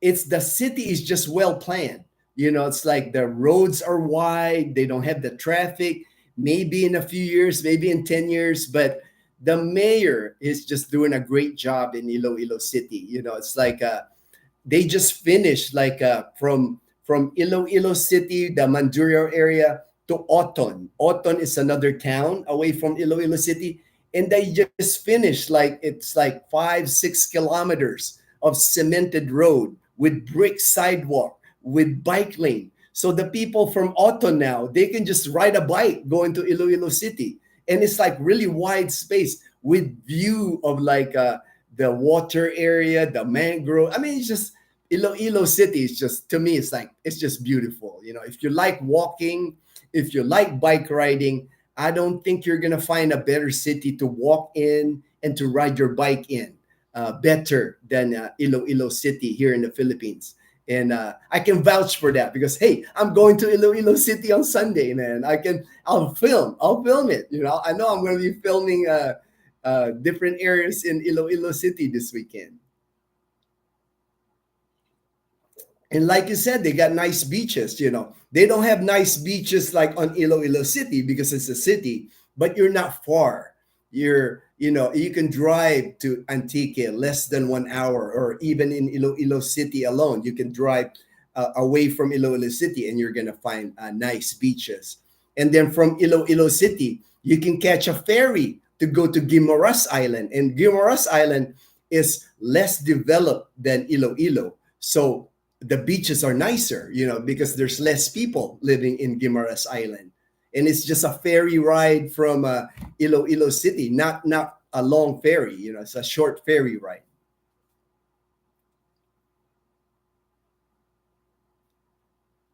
the city is just well planned. It's like the roads are wide, they don't have the traffic. Maybe in a few years, maybe in 10 years, but the mayor is just doing a great job in Iloilo City. It's like they just finished like from Iloilo City, the Mandurriao area, to Oton. Oton is another town away from Iloilo City, and they just finished like it's like 5-6 kilometers of cemented road with brick sidewalk with bike lane. So the people from Oton now, they can just ride a bike going to Iloilo City, and it's like really wide space with view of like the water area, the mangrove. I mean, it's just Iloilo City is just, to me, it's just beautiful. If you like walking, if you like bike riding, I don't think you're gonna find a better city to walk in and to ride your bike in better than Iloilo City here in the Philippines. And I can vouch for that because, hey, I'm going to Iloilo City on Sunday, man. I'll film it. I know I'm going to be filming different areas in Iloilo City this weekend. And like you said, they got nice beaches. They don't have nice beaches like on Iloilo City because it's a city, but you're not far. You can drive to Antique less than 1 hour, or even in Iloilo City alone, you can drive away from Iloilo City and you're gonna find nice beaches. And then from Iloilo City, you can catch a ferry to go to Guimaras Island, and Guimaras Island is less developed than Iloilo, so the beaches are nicer, because there's less people living in Guimaras Island. And it's just a ferry ride from Iloilo City, not a long ferry. It's a short ferry ride.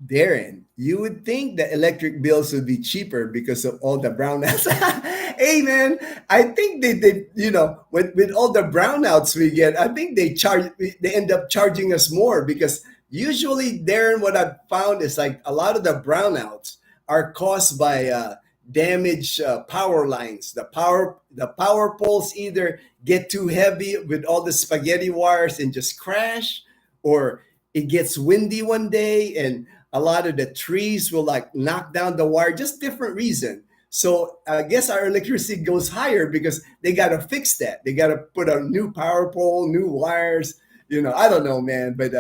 Darren, you would think the electric bills would be cheaper because of all the brownouts. Hey, man, I think with all the brownouts we get, I think they end up charging us more because usually, Darren, what I've found is like a lot of the brownouts are caused by damaged power lines. The power poles either get too heavy with all the spaghetti wires and just crash, or it gets windy one day and a lot of the trees will like knock down the wire. Just different reason. So I guess our electricity goes higher because they got to fix that. They got to put a new power pole, new wires. I don't know, man, but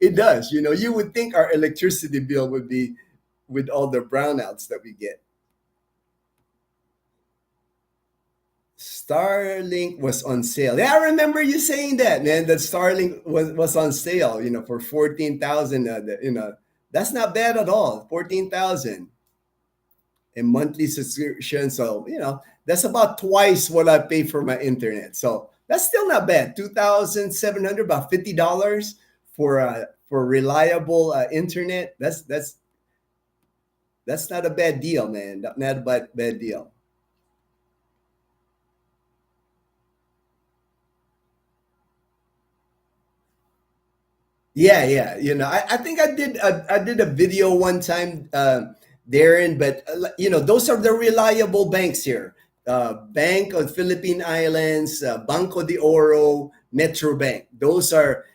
it does. You would think our electricity bill would be with all the brownouts that we get. Starlink was on sale. Yeah, I remember you saying that, man. That Starlink was on sale. For 14,000. That's not bad at all. 14,000. and monthly subscription. So, that's about twice what I pay for my internet. So that's still not bad. 2,700, about $50 for reliable internet. That's not a bad deal, man. Not a bad deal. Yeah, yeah. I think I did a video one time, Darren, but those are the reliable banks here. Bank of Philippine Islands, Banco de Oro, Metro Bank. Those are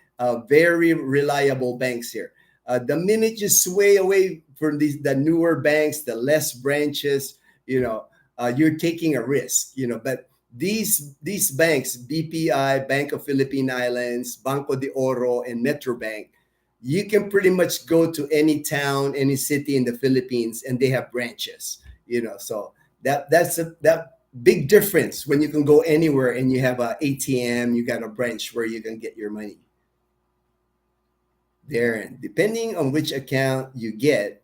very reliable banks here. The minute you sway away from the newer banks, the less branches, you're taking a risk. But these banks, BPI, Bank of Philippine Islands, Banco de Oro, and Metro Bank, you can pretty much go to any town, any city in the Philippines, and they have branches. So that big difference when you can go anywhere and you have a ATM, you got a branch where you can get your money. Darren, depending on which account you get,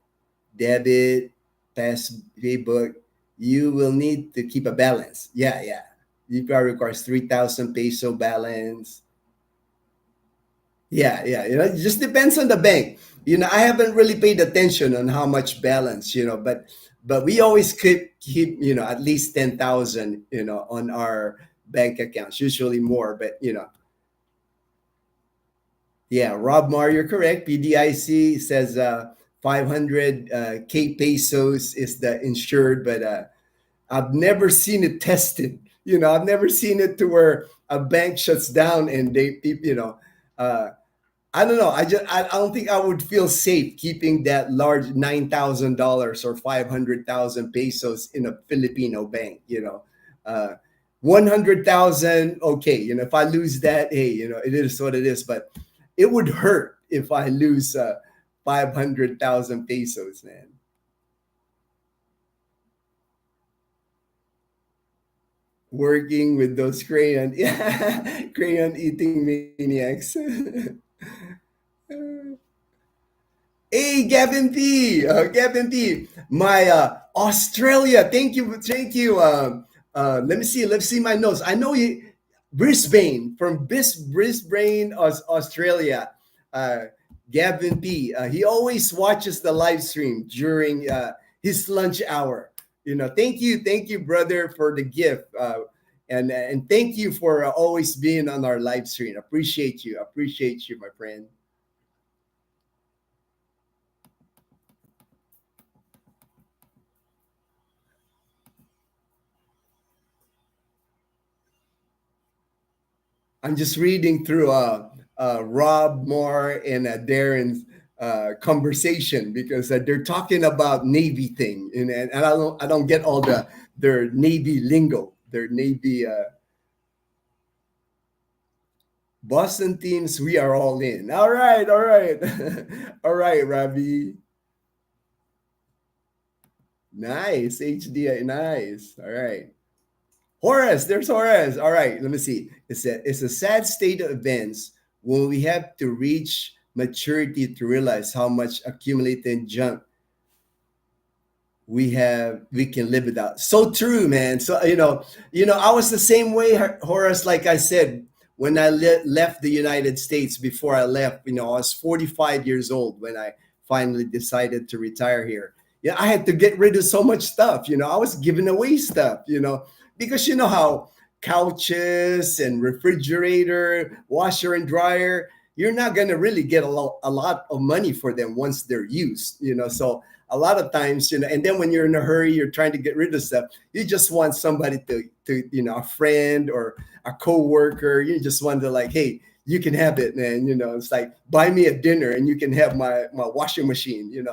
debit, pass, paybook, you will need to keep a balance. Yeah, yeah. It probably requires 3,000 peso balance. Yeah, yeah. It just depends on the bank. I haven't really paid attention on how much balance, but we always keep at least 10,000, on our bank accounts, usually more, but yeah, Rob Mar, you're correct. PDIC says 500 K pesos is the insured, but I've never seen it tested. I've never seen it to where a bank shuts down and uh, I don't know. I don't think I would feel safe keeping that large $9,000 or 500,000 pesos in a Filipino bank. 100,000. Okay, if I lose that, hey, it is what it is. But it would hurt if I lose 500,000 pesos, man. Working with those crayon, yeah, crayon eating maniacs. Hey, Gavin P. Gavin P. My Australia. Thank you. Let me see. Let's see my notes. I know you, Brisbane, from Brisbane, Australia. Uh, Gavin P. He always watches the live stream during his lunch hour. Thank you, brother, for the gift. And thank you for always being on our live stream. Appreciate you, my friend. I'm just reading through Rob Moore and Darren's conversation because they're talking about Navy thing, and I don't get all their Navy lingo, their Navy Boston teams. We are all in. All right, all right, all right, Ravi. Nice HDI, nice. All right. Horace, there's Horace. All right, let me see. It's a sad state of events when we have to reach maturity to realize how much accumulated junk we can live without. So true, man. So I was the same way, Horace. Like I said, when I left the United States, before I left, I was 45 years old when I finally decided to retire here. Yeah, I had to get rid of so much stuff. I was giving away stuff. Because you know how couches and refrigerator, washer and dryer, you're not going to really get a lot of money for them once they're used. So a lot of times, and then when you're in a hurry, you're trying to get rid of stuff, you just want somebody to a friend or a coworker, you just want to, like, hey, you can have it, man. It's like, buy me a dinner and you can have my washing machine.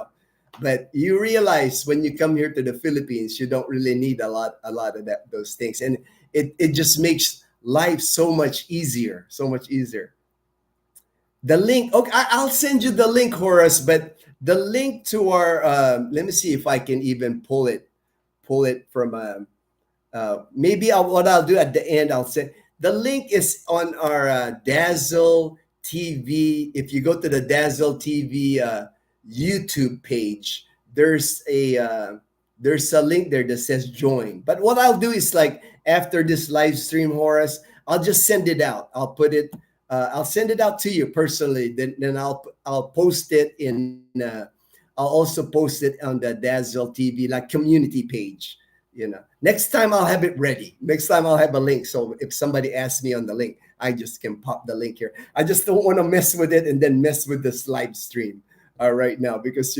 But you realize when you come here to the Philippines, you don't really need a lot of those things, and it just makes life so much easier, so much easier. The link, okay, I'll send you the link, Horace. But the link to our, let me see if I can even pull it from maybe what I'll do at the end, I'll say the link is on our Dazzle TV. If you go to the Dazzle TV YouTube page, there's there's a link there that says join. But what I'll do is like after this live stream, Horace, I'll just send it out. I'll put it. I'll send it out to you personally. Then I'll post it in. I'll also post it on the Dazzle TV like community page. Next time I'll have it ready. Next time I'll have a link. So if somebody asks me on the link, I just can pop the link here. I just don't want to mess with it and then mess with this live stream right now because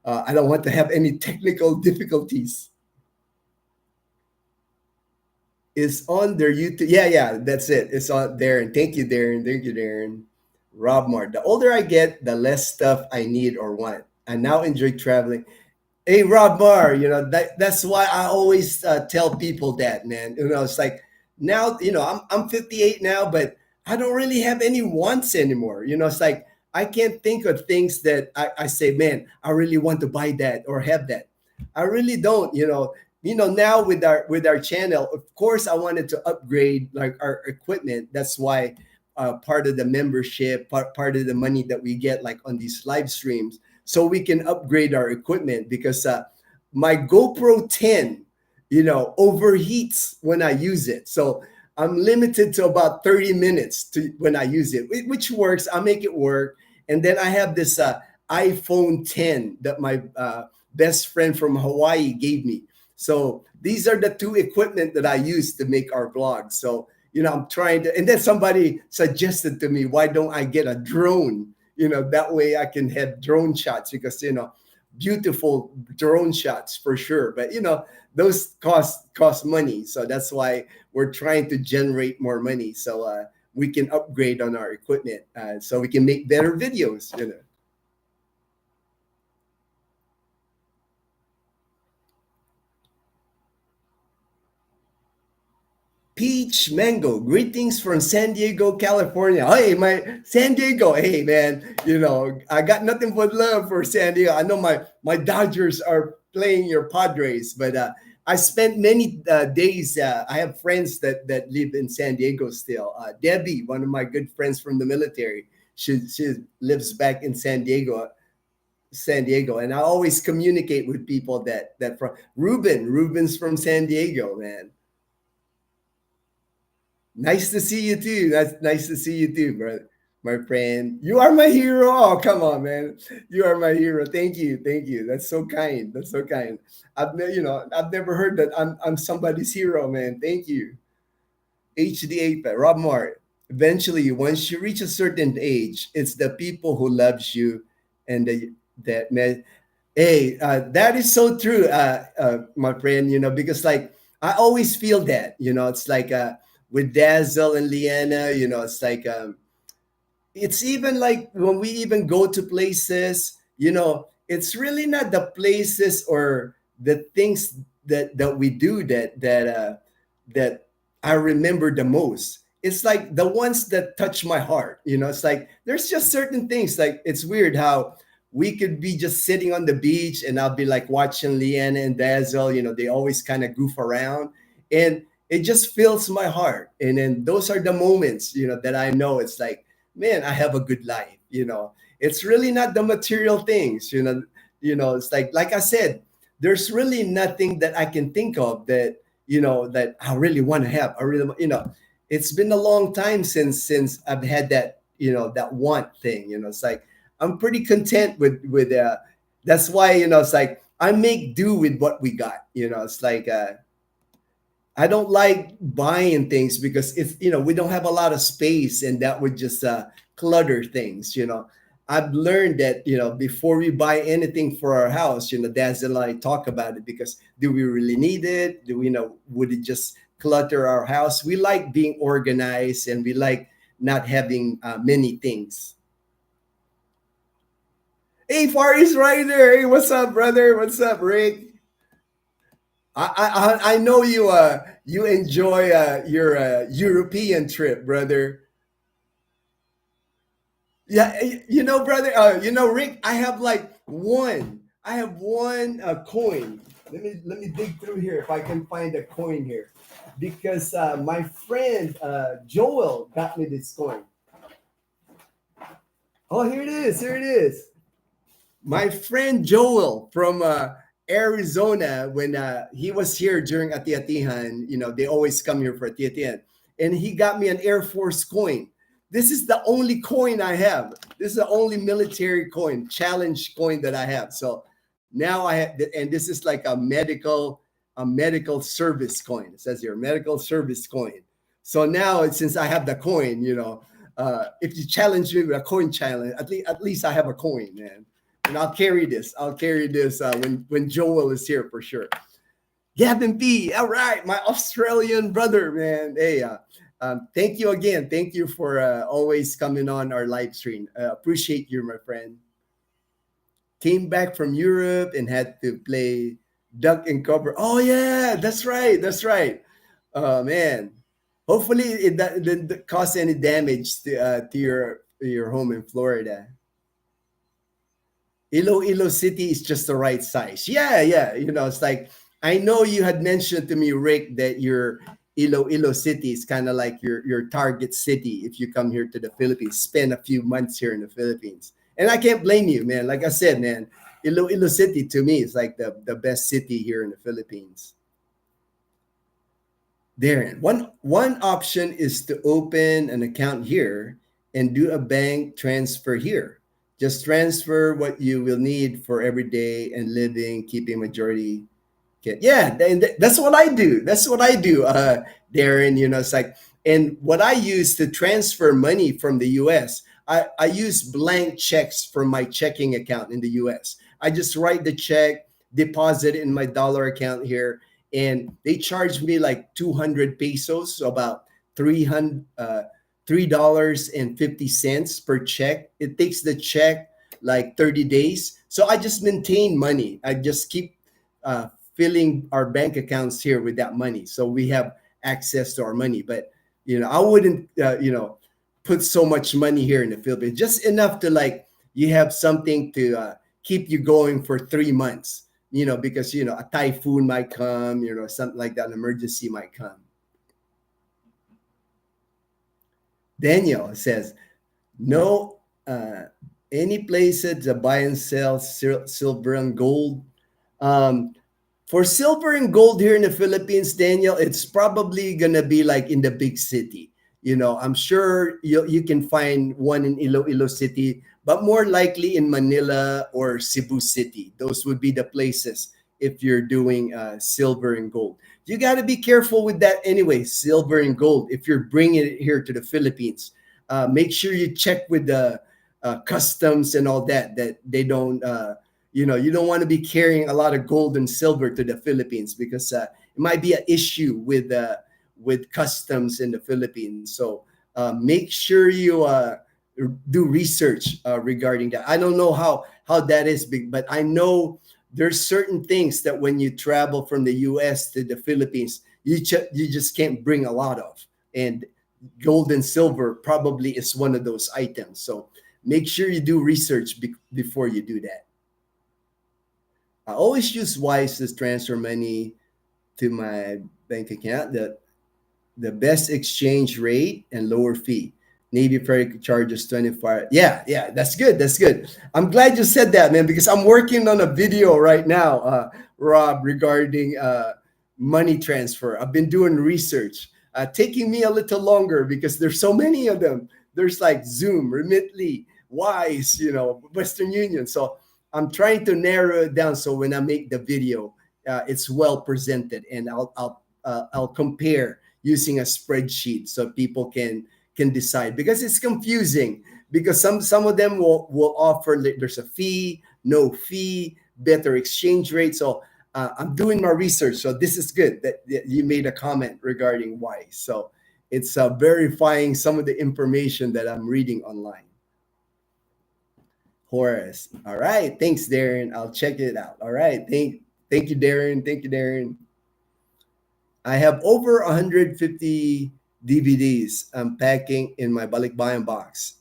I don't want to have any technical difficulties. It's on their YouTube. Yeah, that's it. It's on there. And thank you, Darren. Thank you, Darren. Rob Moore. The older I get, the less stuff I need or want. I now enjoy traveling. Hey, Rob Moore, that's why I always tell people that, man. It's like now, I'm 58 now, but I don't really have any wants anymore. It's like I can't think of things that I say, man, I really want to buy that or have that. I really don't. Now with our channel, of course, I wanted to upgrade like our equipment. That's why part of the membership, part of the money that we get like on these live streams, so we can upgrade our equipment because my GoPro 10, overheats when I use it. So I'm limited to about 30 minutes when I use it, which works. I make it work. And then I have this iPhone 10 that my best friend from Hawaii gave me. So these are the two equipment that I use to make our vlogs. So, I'm trying to, and then somebody suggested to me, why don't I get a drone? That way I can have drone shots because, beautiful drone shots for sure. But, those cost money. So that's why we're trying to generate more money so we can upgrade on our equipment so we can make better videos, Peach Mango, greetings from San Diego, California. Hey, my San Diego. Hey, man, I got nothing but love for San Diego. I know my Dodgers are playing your Padres, but I spent many days. I have friends that live in San Diego still. Debbie, one of my good friends from the military, she lives back in San Diego. And I always communicate with people that from Ruben's from San Diego, man. Nice to see you too. That's nice to see you too, bro. My friend. You are my hero. Oh, come on, man. You are my hero. Thank you. Thank you. That's so kind. That's so kind. I've never heard that I'm somebody's hero, man. Thank you. HD8, Rob Moore. Eventually, once you reach a certain age, it's the people who loves you and that man. Hey, that is so true, my friend, because like I always feel that, it's like with Dazzle and Leanna, it's like it's even like when we even go to places, it's really not the places or the things that we do that I remember the most. It's like the ones that touch my heart. It's like there's just certain things. Like it's weird how we could be just sitting on the beach and I'll be like watching Leanna and Dazzle. They always kind of goof around, and it just fills my heart. And then those are the moments, that I know it's like, man, I have a good life. It's really not the material things. It's like I said, there's really nothing that I can think of that that I really want to have. I really, it's been a long time since I've had that that want thing. It's like I'm pretty content with that's why it's like I make do with what we got. It's like I don't like buying things because it's we don't have a lot of space and that would just clutter things. I've learned that before we buy anything for our house, Daz and I talk about it because do we really need it? Do we would it just clutter our house? We like being organized and we like not having many things. Hey, Far East Rider. Hey, what's up, brother? What's up, Rick? I know you enjoy your European trip, brother. Yeah, brother. Rick. I have one coin. Let me dig through here if I can find a coin here, because my friend Joel got me this coin. Oh, here it is. Here it is. My friend Joel from Arizona, when he was here during Ati-Atihan, they always come here for Ati-Atihan, and he got me an Air Force coin. This is the only coin I have. This is the only military coin, challenge coin that I have. So now I have, and this is like a medical service coin. It says here, medical service coin. So now, since I have the coin, if you challenge me with a coin challenge, at least I have a coin, man. And I'll carry this. When Joel is here for sure. Gavin B. All right, my Australian brother, man. Hey, thank you again. Thank you for always coming on our live stream. Appreciate you, my friend. Came back from Europe and had to play duck and cover. Oh yeah, that's right. That's right. Oh man. Hopefully it didn't cause any damage to your home in Florida. Iloilo City is just the right size. Yeah, yeah. It's like, I know you had mentioned to me, Rick, that your Iloilo City is kind of like your target city if you come here to the Philippines, spend a few months here in the Philippines. And I can't blame you, man. Like I said, man, Iloilo City to me is like the best city here in the Philippines. Darren, one option is to open an account here and do a bank transfer here. Just transfer what you will need for every day and living, keeping majority. Yeah, that's what I do. That's what I do, Darren. It's like, and what I use to transfer money from the U.S., I use blank checks from my checking account in the U.S. I just write the check, deposit it in my dollar account here, and they charge me like 200 pesos, so about $3.50 per check. It takes the check like 30 days. So I just maintain money. I just keep filling our bank accounts here with that money, so we have access to our money. But I wouldn't put so much money here in the Philippines, just enough to, like, you have something to keep you going for 3 months, because a typhoon might come, something like that, an emergency might come. Daniel says, no, any places to buy and sell silver and gold. For silver and gold here in the Philippines, Daniel, it's probably gonna be like in the big city. I'm sure you can find one in Iloilo City, but more likely in Manila or Cebu City. Those would be the places if you're doing silver and gold. You got to be careful with that anyway, silver and gold. If you're bringing it here to the Philippines, make sure you check with the customs and all that they don't, you don't want to be carrying a lot of gold and silver to the Philippines, because it might be an issue with customs in the Philippines. So make sure you do research regarding that. I don't know how that is, but I know there's certain things that when you travel from the U.S. to the Philippines, you just can't bring a lot of, and gold and silver probably is one of those items. So make sure you do research before you do that. I always use Wise to transfer money to my bank account. The best exchange rate and lower fee. Navy Freight charges 25. Yeah, that's good. That's good. I'm glad you said that, man, because I'm working on a video right now, Rob, regarding money transfer. I've been doing research, taking me a little longer because there's so many of them. There's like Zoom, Remitly, Wise, Western Union. So I'm trying to narrow it down so when I make the video, it's well presented, and I'll compare using a spreadsheet so people can decide, because it's confusing, because some of them will offer, there's a fee, no fee, better exchange rate. So I'm doing my research. So this is good that you made a comment regarding Wise. So it's verifying some of the information that I'm reading online. Horace. All right. Thanks, Darren. I'll check it out. All right. Thank you, Darren. Thank you, Darren. I have over 150 DVDs unpacking in my balikbayan box.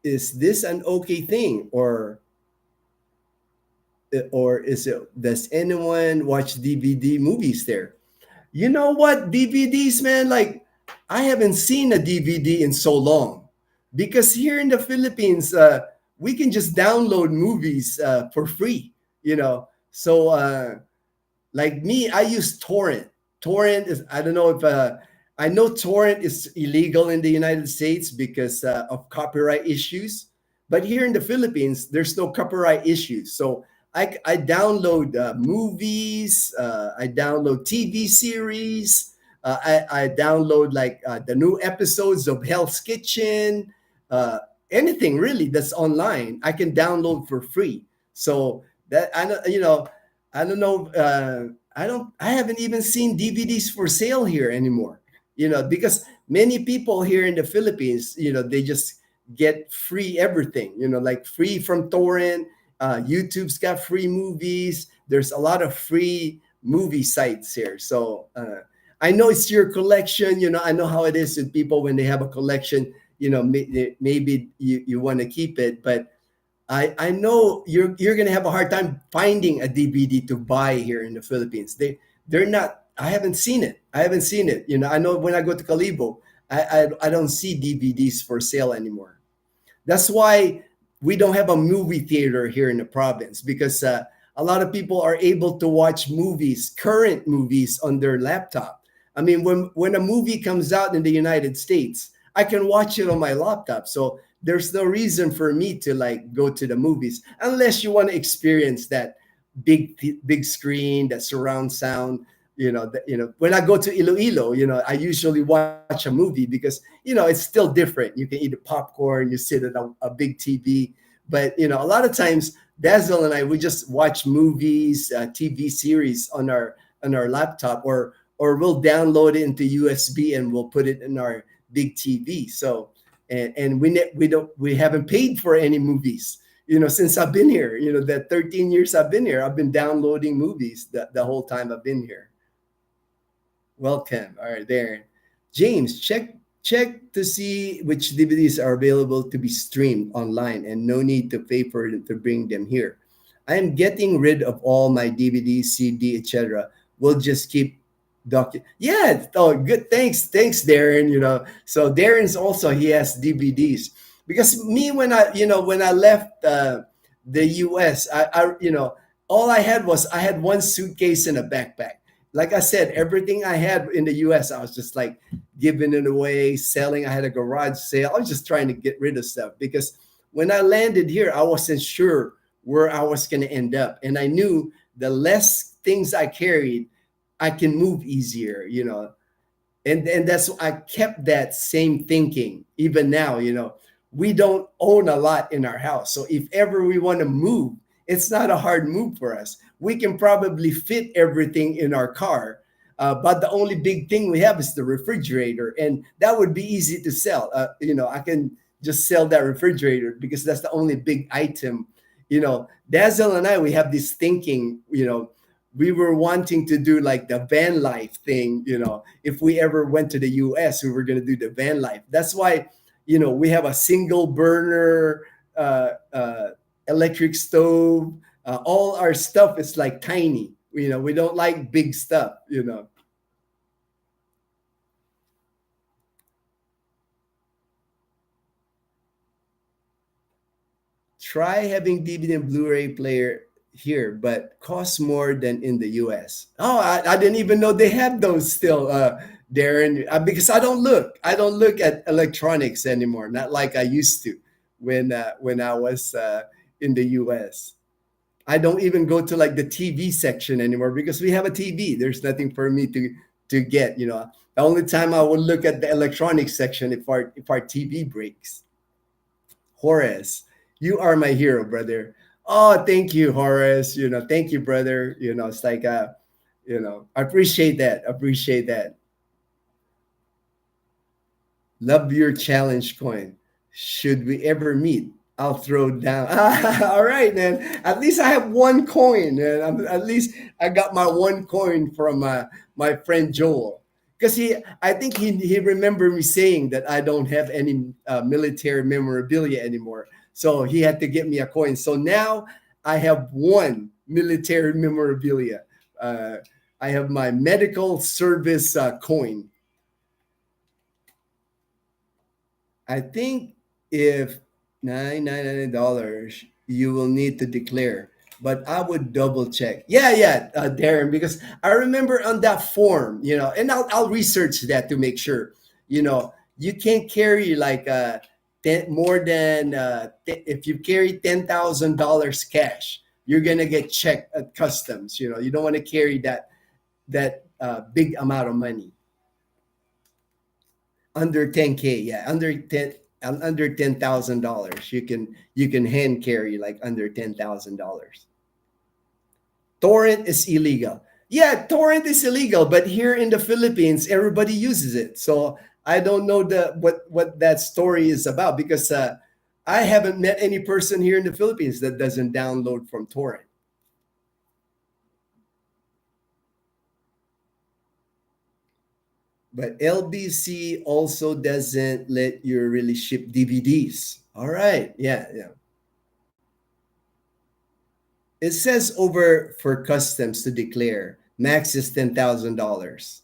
Is this an okay thing, or is it, does anyone watch DVD movies there? You know what, DVDs, man, like, I haven't seen a DVD in so long, because here in the Philippines, we can just download movies for free, So like me, I use torrent. Torrent is, I don't know if I know torrent is illegal in the United States because of copyright issues, but here in the Philippines there's no copyright issues. So I download movies, I download TV series, I download like the new episodes of Hell's Kitchen, uh, anything really that's online I can download for free. So that I know, you know, I don't know. I haven't even seen DVDs for sale here anymore. You know, because many people here in the Philippines, you know, they just get free everything. You know, like free from torrent. YouTube's got free movies. There's a lot of free movie sites here. So I know it's your collection. You know, I know how it is with people when they have a collection. You know, maybe you want to keep it, but I know you're gonna have a hard time finding a DVD to buy here in the Philippines. They're not. I haven't seen it. I haven't seen it. You know, I know when I go to Kalibo, I don't see DVDs for sale anymore. That's why we don't have a movie theater here in the province because a lot of people are able to watch movies, current movies, on their laptop. I mean, when a movie comes out in the United States, I can watch it on my laptop. So there's no reason for me to like go to the movies unless you want to experience that big screen, that surround sound. When I go to Iloilo, I usually watch a movie because it's still different. You can eat a popcorn, you sit at a big TV, but a lot of times Dazzle and I, we just watch movies, TV series on our laptop, or we'll download it into USB and we'll put it in our big TV. So and we haven't paid for any movies since I've been here. That 13 years I've been here, I've been downloading movies the whole time I've been here. Welcome. All right, there. James, check to see which DVDs are available to be streamed online and no need to pay for them to bring them here. I am getting rid of all my DVD, CD, etc. We'll just keep Yeah. Oh, good. Thanks, Darren. So Darren's also, he has DVDs because me, when I left the US, all I had was I had one suitcase and a backpack. Like I said, everything I had in the US, I was just like giving it away, selling. I had a garage sale. I was just trying to get rid of stuff because when I landed here, I wasn't sure where I was going to end up. And I knew the less things I carried, I can move easier. And that's, I kept that same thinking even now. We don't own a lot in our house. So if ever we want to move, it's not a hard move for us. We can probably fit everything in our car. But the only big thing we have is the refrigerator. And that would be easy to sell. I can just sell that refrigerator because that's the only big item. Dazzle and I, we have this thinking, we were wanting to do like the van life thing. If we ever went to the US, we were going to do the van life. That's why, we have a single burner, electric stove. All our stuff is like tiny. We don't like big stuff. Try having DVD and Blu-ray player here, but costs more than in the US. Oh, I didn't even know they have those still, Darren. Because I don't look at electronics anymore. Not like I used to when I was in the US. I don't even go to like the TV section anymore because we have a TV. There's nothing for me to get. The only time I will look at the electronics section if our TV breaks. Horace, you are my hero, brother. Oh, thank you, Horace. Thank you, brother. It's like I appreciate that. Appreciate that. Love your challenge coin. Should we ever meet, I'll throw down. All right, man. At least I have one coin, and at least I got my one coin from my friend Joel. Because I think he remembered me saying that I don't have any military memorabilia anymore. So he had to get me a coin. So now I have one military memorabilia. I have my medical service coin. I think if $999, you will need to declare. but I would double check. Yeah, yeah, Darren, because I remember on that form, and I'll research that to make sure. You can't carry like more than if you carry $10,000 cash, you're gonna get checked at customs. You don't want to carry that big amount of money under 10K. Yeah, under $10,000, you can hand carry like under $10,000. Torrent is illegal. Yeah, torrent is illegal, but here in the Philippines, everybody uses it. So I don't know what that story is about because I haven't met any person here in the Philippines that doesn't download from torrent. But LBC also doesn't let you really ship DVDs. All right, yeah, yeah. It says over for customs to declare max is $10,000.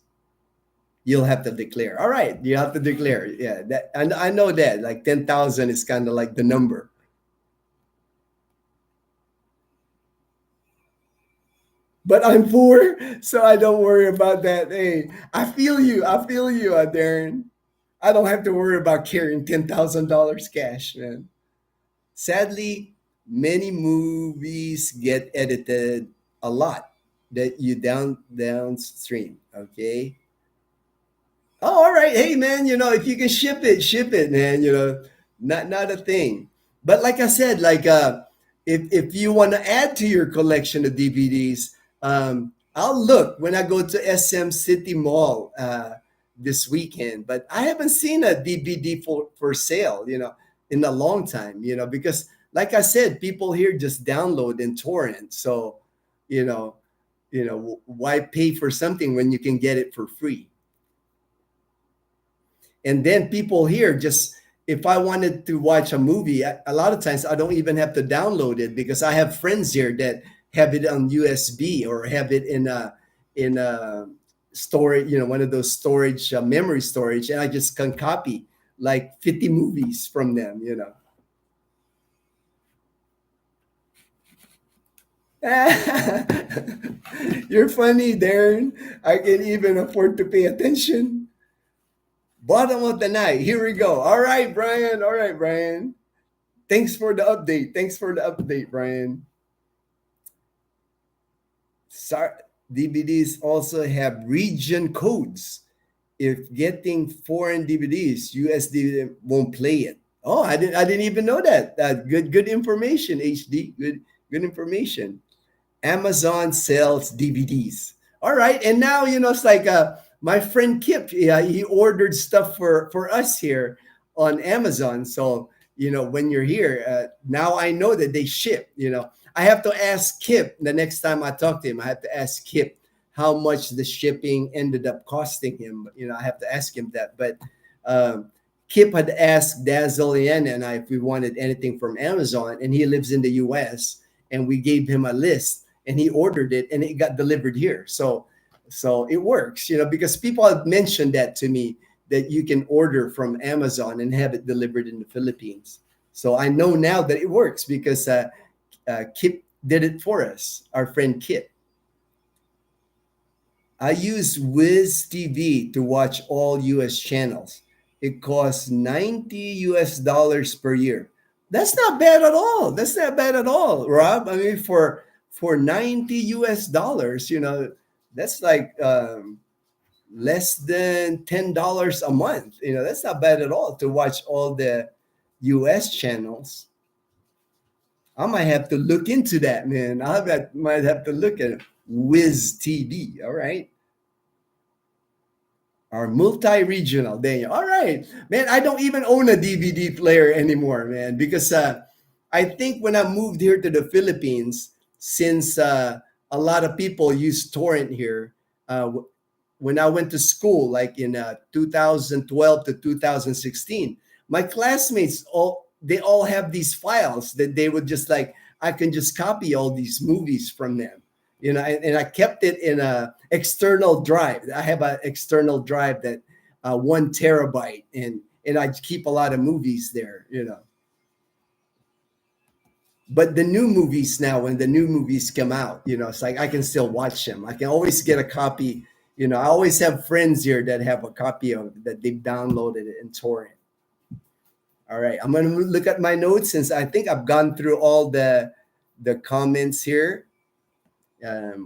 You'll have to declare. All right, you have to declare. Yeah, that, and I know that like 10,000 is kind of like the number. But I'm poor, so I don't worry about that. Hey, I feel you. I feel you, Darren. I don't have to worry about carrying $10,000 cash, man. Sadly, many movies get edited a lot that you downstream. Okay, oh, all right. Hey, man, if you can ship it, man. Not a thing. But like I said, like if you want to add to your collection of DVDs, I'll look when I go to SM City Mall this weekend. But I haven't seen a DVD for sale, in a long time, because like I said, people here just download and torrent. So, you know, why pay for something when you can get it for free? And then people here just, if I wanted to watch a movie, a lot of times I don't even have to download it because I have friends here that have it on USB or have it in a storage, one of those storage memory storage, and I just can copy like 50 movies from them. You're funny, Darren. I can even afford to pay attention. Bottom of the night. Here we go. All right, Brian. All right, Brian. Thanks for the update. Thanks for the update, Brian. Sorry, DVDs also have region codes. If getting foreign DVDs, USD won't play it. Oh, I didn't even know that. Good information, HD. Good information. Amazon sells DVDs. All right, and now it's like my friend Kip. Yeah, he ordered stuff for us here on Amazon. So when you're here, now I know that they ship. I have to ask Kip the next time I talk to him. I have to ask Kip how much the shipping ended up costing him. I have to ask him that. But Kip had asked Dazzle and I if we wanted anything from Amazon, and he lives in the U.S. and we gave him a list and he ordered it and it got delivered here. So it works, because people have mentioned that to me that you can order from Amazon and have it delivered in the Philippines. So I know now that it works because Kip did it for us, our friend Kip. I use Wiz TV to watch all US channels. It costs $90 per year. That's not bad at all. That's not bad at all, Rob. I mean, for $90, that's like less than $10 a month. That's not bad at all to watch all the US channels. I might have to look into that, man. Might have to look at Wiz TV. All right. Our multi-regional. There. All right, man. I don't even own a DVD player anymore, man, because I think when I moved here to the Philippines, since a lot of people use torrent here, when I went to school, like in 2012 to 2016, my classmates all have these files that they would just like, I can just copy all these movies from them, and I kept it in a external drive. I have an external drive that 1 terabyte, and I keep a lot of movies there. But the new movies now, when the new movies come out, it's like I can still watch them. I can always get a copy. I always have friends here that have a copy of that they've downloaded it in torrent. All right, I'm gonna look at my notes since I think I've gone through all the comments here.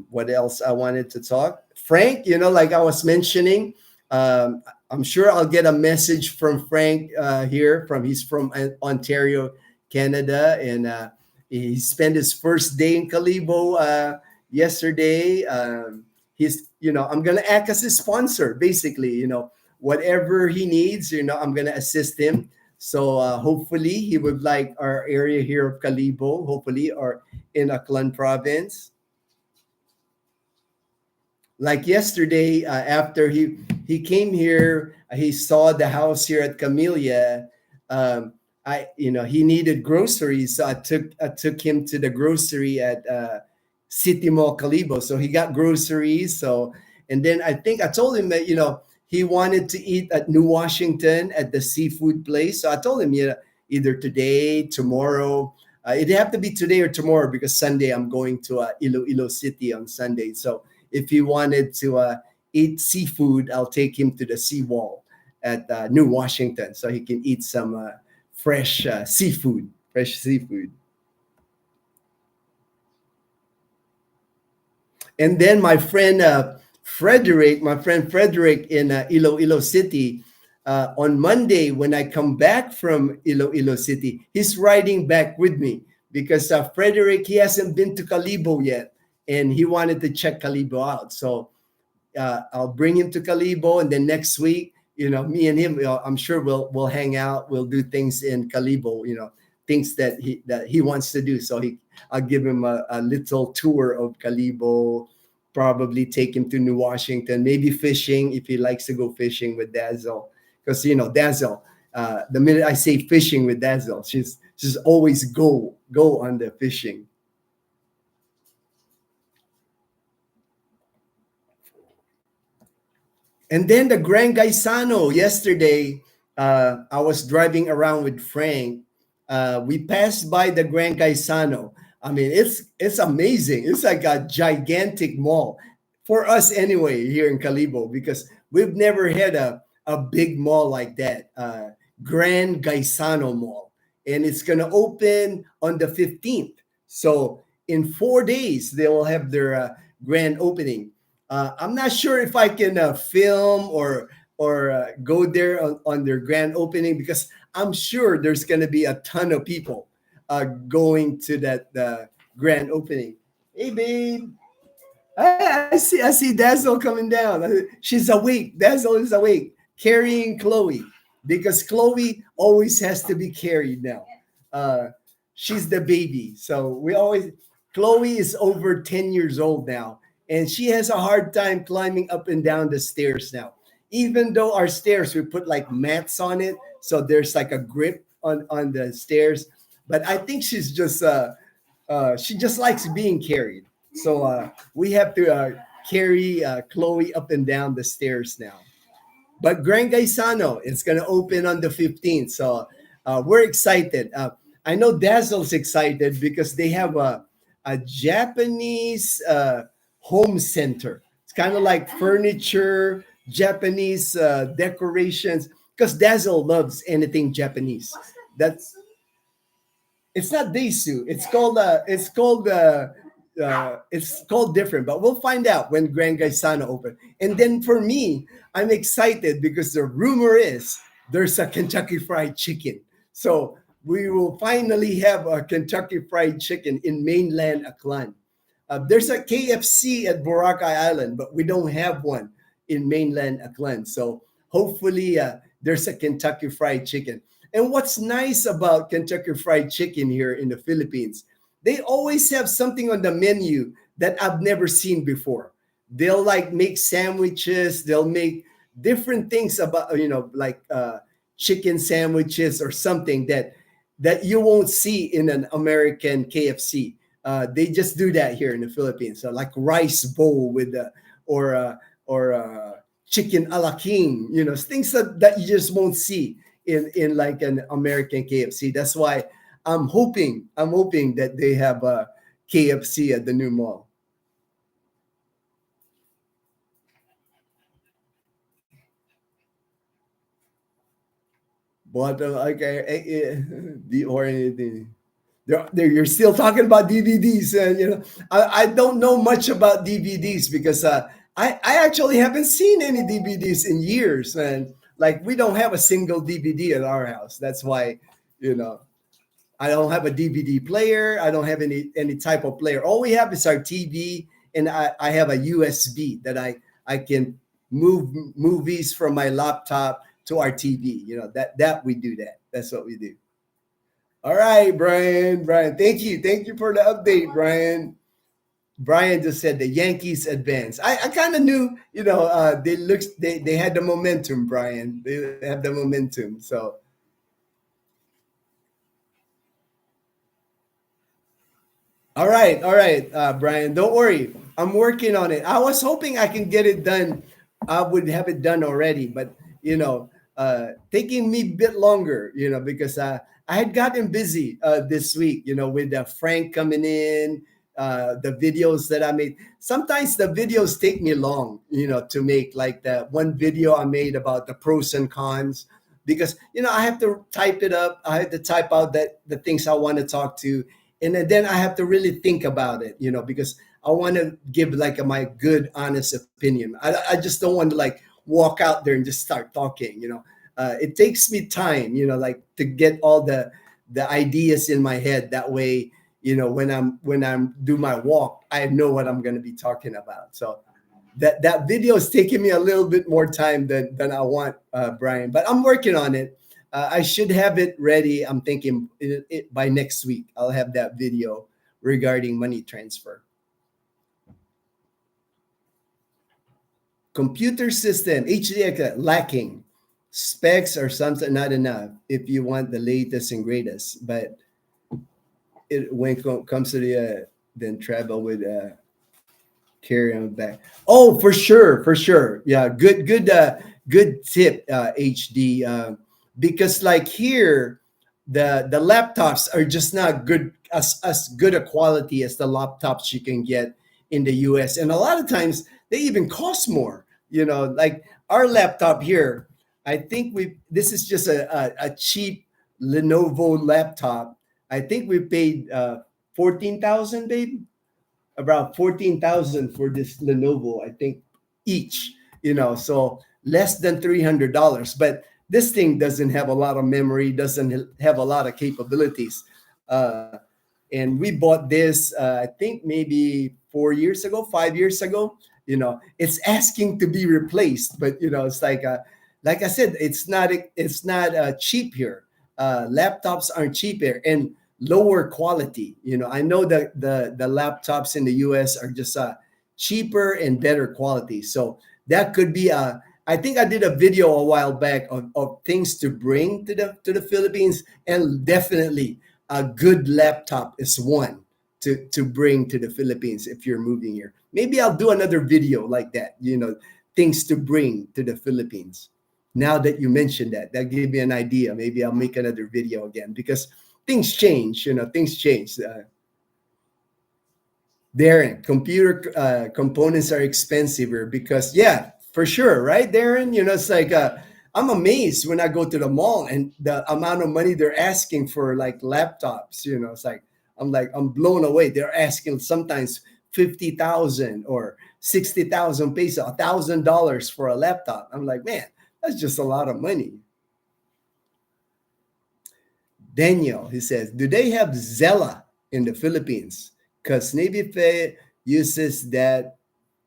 What else I wanted to talk? Frank, like I was mentioning, I'm sure I'll get a message from Frank here. He's from Ontario, Canada, and he spent his first day in Kalibo yesterday. I'm gonna act as his sponsor, basically. Whatever he needs, I'm gonna assist him. So hopefully he would like our area here of Kalibo, hopefully, or in Aklan province. Like yesterday, after he came here, he saw the house here at Camellia. He needed groceries, so I took him to the grocery at City Mall Kalibo. So he got groceries. So, and then I think I told him that he wanted to eat at New Washington at the seafood place. So I told him either today, tomorrow. It'd have to be today or tomorrow because Sunday I'm going to Iloilo City on Sunday. So if he wanted to eat seafood, I'll take him to the seawall at New Washington so he can eat some fresh seafood. And then my friend Frederick in Iloilo City, on Monday when I come back from Iloilo City, he's riding back with me because Frederick, he hasn't been to Kalibo yet. And he wanted to check Kalibo out. So I'll bring him to Kalibo, and then next week, me and him, I'm sure we'll hang out. We'll do things in Kalibo, things that he wants to do. So I'll give him a little tour of Kalibo, probably take him to New Washington, maybe fishing if he likes to go fishing with Dazzle. Because Dazzle, the minute I say fishing with Dazzle, she's always go on the fishing. And then the Grand Gaisano yesterday, I was driving around with Frank. We passed by the Grand Gaisano. I mean, it's amazing. It's like a gigantic mall for us anyway here in Kalibo because we've never had a big mall like that. Grand Gaisano Mall, and it's gonna open on the 15th. So in 4 days they will have their grand opening. I'm not sure if I can film or go there on their grand opening because I'm sure there's going to be a ton of people going to that grand opening. Hey, babe. I see Dazzle coming down. She's awake. Dazzle is awake, carrying Chloe because Chloe always has to be carried now. She's the baby. So Chloe is over 10 years old now. And she has a hard time climbing up and down the stairs now. Even though our stairs, we put like mats on it. So there's like a grip on the stairs. But I think she's just, she just likes being carried. So we have to carry Chloe up and down the stairs now. But Grand Gaisano, it's going to open on the 15th. So we're excited. I know Dazzle's excited because they have a Japanese home center. It's kind of like furniture, Japanese decorations, because Dazzle loves anything Japanese. It's not Daisu. It's called different, but we'll find out when Grand Gaisano open. And then for me, I'm excited because the rumor is there's a Kentucky Fried Chicken. So we will finally have a Kentucky Fried Chicken in mainland Aklan. There's a KFC at Boracay Island, but we don't have one in mainland Aklan. So hopefully there's a Kentucky Fried Chicken. And what's nice about Kentucky Fried Chicken here in the Philippines, they always have something on the menu that I've never seen before. They'll like make sandwiches. They'll make different things about, like chicken sandwiches or something that you won't see in an American KFC. They just do that here in the Philippines. So like rice bowl with or chicken a la king, things that you just won't see in like an American KFC. That's why I'm hoping that they have a KFC at the new mall. But the or anything. You're still talking about DVDs, and I don't know much about DVDs because I actually haven't seen any DVDs in years, and like we don't have a single DVD at our house. That's why, you know, I don't have a DVD player. I don't have any type of player. All we have is our TV, and I have a USB that I can move movies from my laptop to our TV. That we do that. That's what we do. All right, Brian. Brian, thank you for the update, Brian. Brian just said the Yankees advance. I kind of knew, they had the momentum, Brian. They have the momentum. So all right, Brian. Don't worry. I'm working on it. I was hoping I can get it done. I would have it done already, but taking me a bit longer. Because I had gotten busy this week. With Frank coming in, the videos that I made. Sometimes the videos take me long. To make, like the one video I made about the pros and cons. Because I have to type it up. I have to type out the things I want to talk to, and then I have to really think about it, because I want to give like my good, honest opinion. I just don't want to like walk out there and just start talking. It takes me time, like to get all the ideas in my head. That way, when I'm do my walk, I know what I'm going to be talking about. So that video is taking me a little bit more time than I want, Brian. But I'm working on it. I should have it ready. I'm thinking by next week, I'll have that video regarding money transfer. Computer system, HDX lacking. Specs are something not enough if you want the latest and greatest. But when it comes to then travel with carry on back. Oh, for sure, for sure. Yeah, good tip, HD. Because like here, the laptops are just not good as good a quality as the laptops you can get in the US, and a lot of times they even cost more. Like our laptop here, I think we this is just a cheap Lenovo laptop. I think we paid 14,000, babe, about 14,000 for this Lenovo, I think, each, so less than $300. But this thing doesn't have a lot of memory, doesn't have a lot of capabilities. And we bought this, I think maybe 4 years ago, 5 years ago. It's asking to be replaced, but it's like I said, it's not cheap here. Laptops aren't cheap here, and lower quality. I know that the laptops in the US are just cheaper and better quality. So that could be I think I did a video a while back of things to bring to the Philippines, and definitely a good laptop is one to bring to the Philippines if you're moving here. Maybe I'll do another video like that, things to bring to the Philippines. Now that you mentioned that gave me an idea. Maybe I'll make another video again because things change, things change. Darren, computer components are expensive because, yeah, for sure, right, Darren? It's like I'm amazed when I go to the mall and the amount of money they're asking for like laptops. It's like I'm blown away. They're asking sometimes 50,000 or 60,000 peso, $1,000 for a laptop. I'm like, man, that's just a lot of money. Daniel, he says, do they have Zella in the Philippines? Because Navy uses that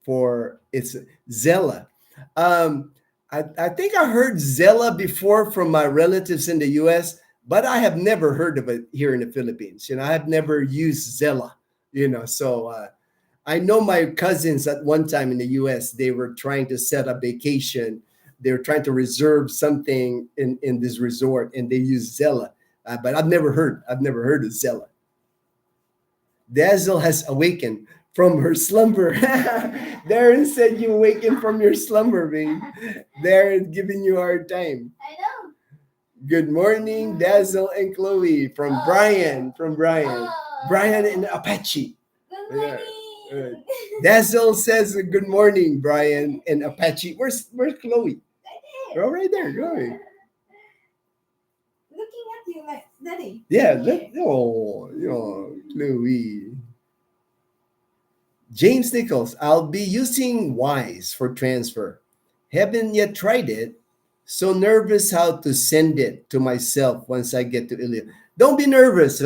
for its Zella. I think I heard Zella before from my relatives in the US, but I have never heard of it here in the Philippines. I have never used Zella, so I know my cousins at one time in the US, they were trying to set a vacation. They were trying to reserve something in this resort, and they used Zella. But I've never heard of Zella. Dazzle has awakened from her slumber. Darren said you awakened from your slumber, babe. Darren giving you a hard time. I know. Good morning, Dazzle and Chloe from Brian. From Brian. Brian and Apache. Good Yeah. morning. Dazzle says good morning, Brian and Apache. Where's Chloe? Oh, right there, Chloe. Looking at you like, Daddy. Yeah, Chloe. James Nichols, I'll be using Wise for transfer. Haven't yet tried it. So nervous how to send it to myself once I get to Iloilo. Don't be nervous,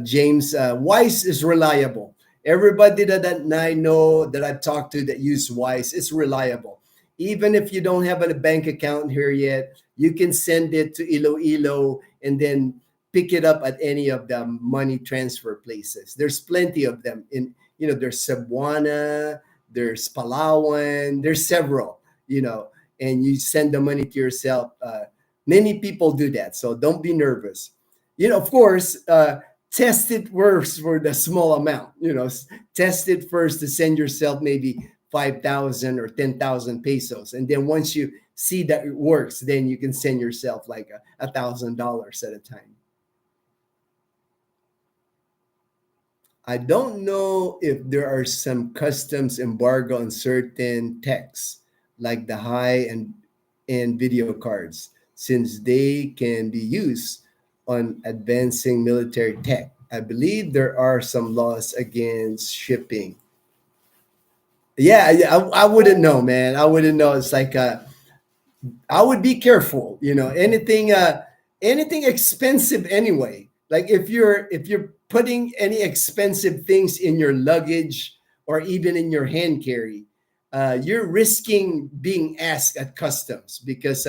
James. Wise is reliable. Everybody that I know that I've talked to that use Wise is reliable. Even if you don't have a bank account here yet, you can send it to Iloilo and then pick it up at any of the money transfer places. There's plenty of them there's Cebuana, there's Palawan, there's several, and you send the money to yourself. Many people do that, so don't be nervous. Of course, test it first for the small amount. Test it first to send yourself maybe 5,000 or 10,000 pesos, and then once you see that it works, then you can send yourself like $1,000 at a time. I don't know if there are some customs embargo on certain texts, like the high and video cards, since they can be used on advancing military tech. I believe there are some laws against shipping. Yeah, I wouldn't know, man. I wouldn't know. It's like I would be careful. Anything expensive anyway. Like if you're putting any expensive things in your luggage or even in your hand carry, you're risking being asked at customs because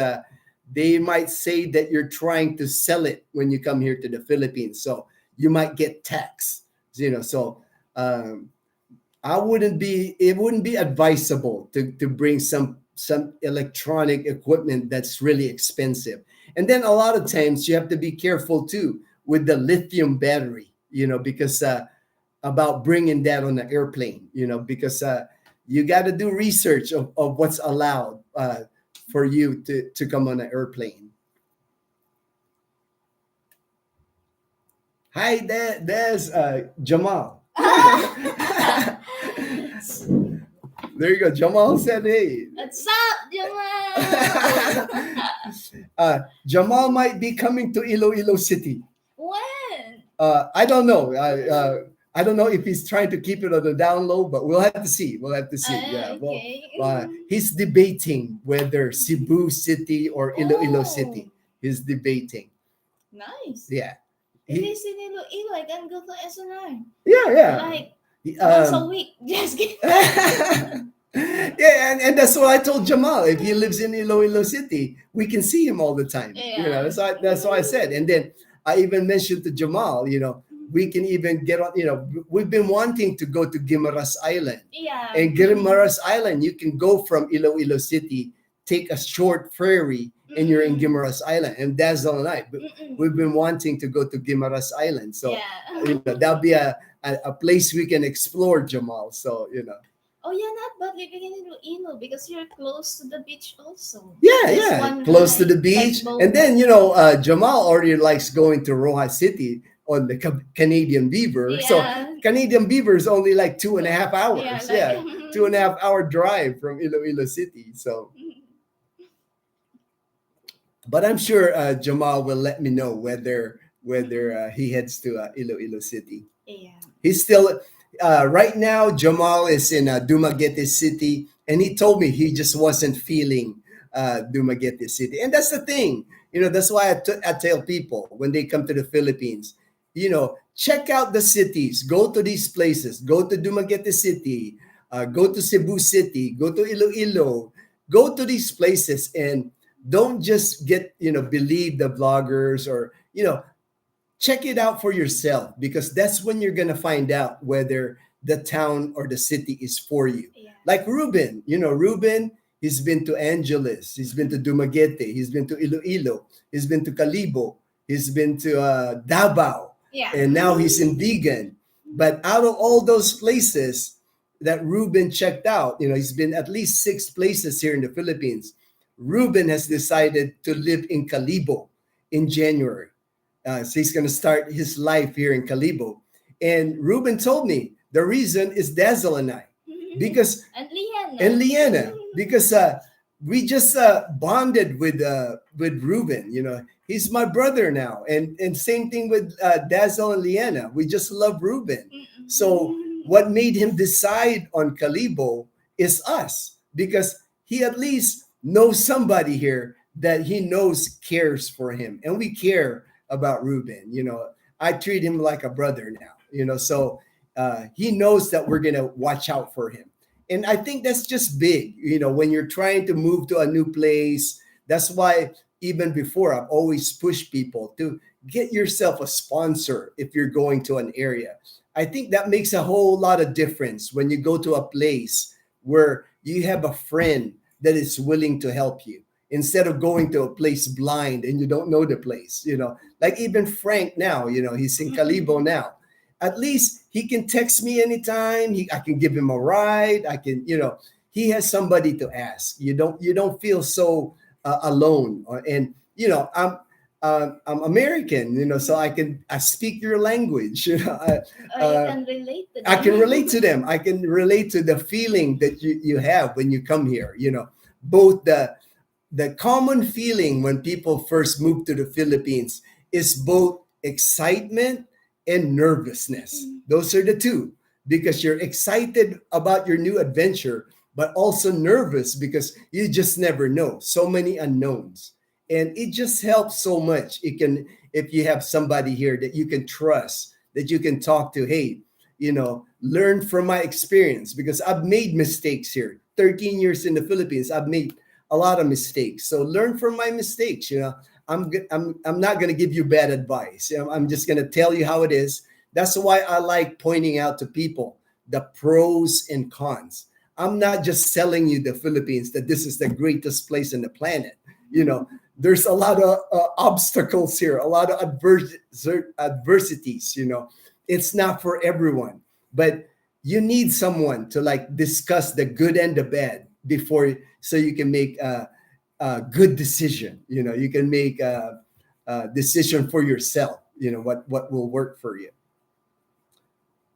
they might say that you're trying to sell it when you come here to the Philippines. So you might get taxed. So it wouldn't be advisable to bring some electronic equipment that's really expensive. And then a lot of times you have to be careful too with the lithium battery, because about bringing that on the airplane, because you got to do research of what's allowed for you to come on an airplane. Hi, there's Jamal. There you go. Jamal said, hey. What's up, Jamal? Jamal might be coming to Iloilo City. When? I don't know. I don't know if he's trying to keep it on the down low, but we'll have to see. Yeah. Okay. Well, he's debating whether Cebu City or Iloilo City. He's debating. Nice. Yeah. If it's in Iloilo, I can go to SNR. Yeah. Like once a week. Just kidding. Yeah, and that's what I told Jamal. If he lives in Iloilo City, we can see him all the time. Yeah. That's what I said. And then I even mentioned to Jamal, we can even get on. We've been wanting to go to Guimaras Island. Yeah. And Guimaras Island, you can go from Iloilo City, take a short ferry, and you're in Guimaras Island. And that's all night. But we've been wanting to go to Guimaras Island, so that'll be a place we can explore, Jamal. So Oh, yeah, not bad living in Iloilo because you're close to the beach also. Yeah, close to the beach. And then, Jamal already likes going to Roja City on the Canadian Beaver. Yeah. So Canadian Beaver is only like 2.5 hours. Yeah, 2.5 hour drive from Iloilo City. So, but I'm sure Jamal will let me know whether he heads to Iloilo City. Yeah. He's still... right now, Jamal is in Dumaguete City, and he told me he just wasn't feeling Dumaguete City. And that's the thing. That's why I tell people when they come to the Philippines, check out the cities. Go to these places. Go to Dumaguete City. Go to Cebu City. Go to Iloilo. Go to these places and don't just believe the vloggers or, check it out for yourself, because that's when you're going to find out whether the town or the city is for you. Yeah. Like Ruben, Ruben, he's been to Angeles, he's been to Dumaguete, he's been to Iloilo, he's been to Kalibo, he's been to Davao, and now he's in Vegan. But out of all those places that Ruben checked out, he's been at least 6 places here in the Philippines. Ruben has decided to live in Kalibo in January. So he's going to start his life here in Kalibo. And Ruben told me the reason is Dazzle and I, because And Leanna, because we just bonded with Ruben. You know, he's my brother now, and same thing with Dazzle and Leanna. We just love Ruben. So what made him decide on Kalibo is us, because he at least knows somebody here that he knows cares for him, and we care about Ruben. You know, I treat him like a brother now. You know, so he knows that we're gonna watch out for him. And I think that's just big, you know, when you're trying to move to a new place. That's why even before, I've always pushed people to get yourself a sponsor if you're going to an area. I think that makes a whole lot of difference when you go to a place where you have a friend that is willing to help you, instead of going to a place blind and you don't know the place. You know, like even Frank now, you know, he's in Kalibo now. At least he can text me anytime. I can give him a ride. I can, you know, he has somebody to ask. You don't feel so alone. And you know, I'm American, you know, so I speak your language. You know, I can relate to them. I can relate to them. I can relate to the feeling that you have when you come here. You know, both the common feeling when people first move to the Philippines is both excitement and nervousness. Those are the two, because you're excited about your new adventure, but also nervous because you just never know. So many unknowns. And it just helps so much. It can, if you have somebody here that you can trust, that you can talk to, hey, you know, learn from my experience, because I've made mistakes here. 13 years in the Philippines, I've made a lot of mistakes. So learn from my mistakes, you know. I'm not going to give you bad advice. I'm just going to tell you how it is. That's why I like pointing out to people the pros and cons. I'm not just selling you the Philippines, that this is the greatest place on the planet. You know, there's a lot of obstacles here, a lot of adversities. You know, it's not for everyone, but you need someone to like discuss the good and the bad before, so you can make a good decision. You know, you can make a decision for yourself. You know what will work for you.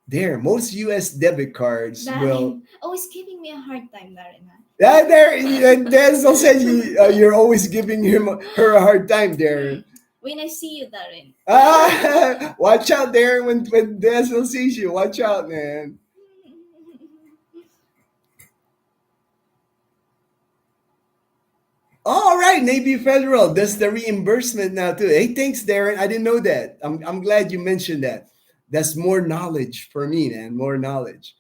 There, most U.S. debit cards will. Darren always giving me a hard time, Darren. Yeah, there. Denzel said you're always giving her a hard time there. When I see you, Darren. Watch out there when Denzel sees you. Watch out, man. All right, Navy Federal does the reimbursement now too. Hey, thanks, Darren. I didn't know that. I'm glad you mentioned that. That's more knowledge for me, man. More knowledge.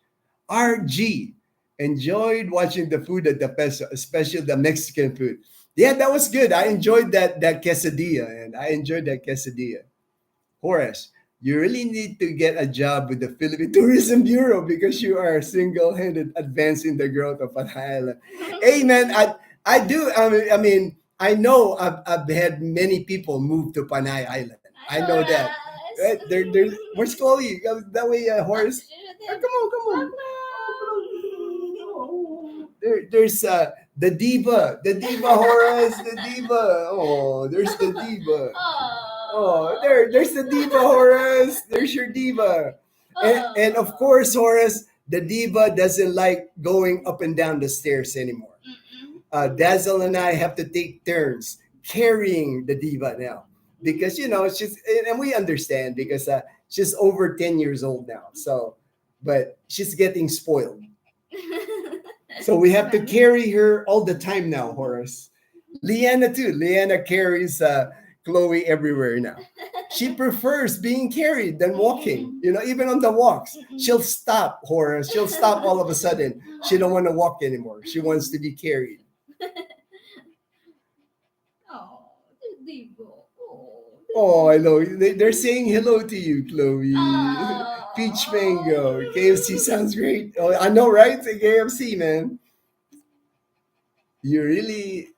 RG enjoyed watching the food at the peso, especially the Mexican food. Yeah, that was good. I enjoyed that quesadilla, and I enjoyed that quesadilla. Horace, you really need to get a job with the Philippine Tourism Bureau, because you are single-handed advancing the growth of Panay Island. Hey, man, I do. I know I've had many people move to Panay Island. I know that. Right? Where's Chloe? That way, Horace. Come on. There's the diva, Horace, the diva. Oh, there's the diva. Oh, there's the diva, Horace. There's your diva. And of course, Horace, the diva doesn't like going up and down the stairs anymore. Dazzle and I have to take turns carrying the diva now, because you know she's, and we understand, because she's over 10 years old now. So, but she's getting spoiled. So we have to carry her all the time now, Horace. Leanna too. Leanna carries Chloe everywhere now. She prefers being carried than walking. You know, even on the walks, she'll stop, Horace. She'll stop all of a sudden. She don't want to walk anymore. She wants to be carried. Oh, the diva. Oh, I know. They're saying hello to you, Chloe. Peach Mango. KFC sounds great. Oh, I know, right? It's a KFC, man. You really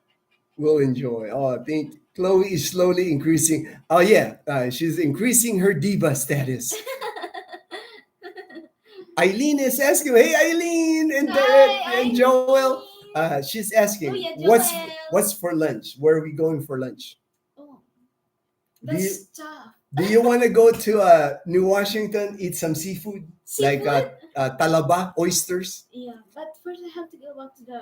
will enjoy. Oh, I think Chloe is slowly increasing. Oh, yeah. She's increasing her diva status. Eileen is asking, hey, Eileen and Derek and Joel. She's Oh asking, yeah, what's Joel. for lunch? Where are we going for lunch? Oh, Do the you stuff. do you want to go to New Washington, eat some seafood like Seafood? talaba, oysters? Yeah, but first I have to go back to the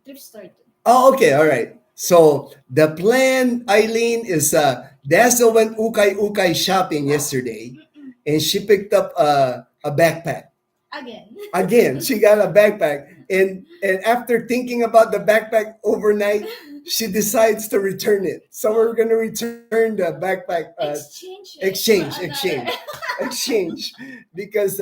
thrift store too. Oh, okay, all right. So the plan, Eileen, is Dazzle went ukay ukay shopping yesterday, Mm-mm. and she picked up a backpack. Again. Again, she got a backpack, and after thinking about the backpack overnight, she decides to return it. So we're gonna return the backpack, Exchange it for exchange, another. exchange, because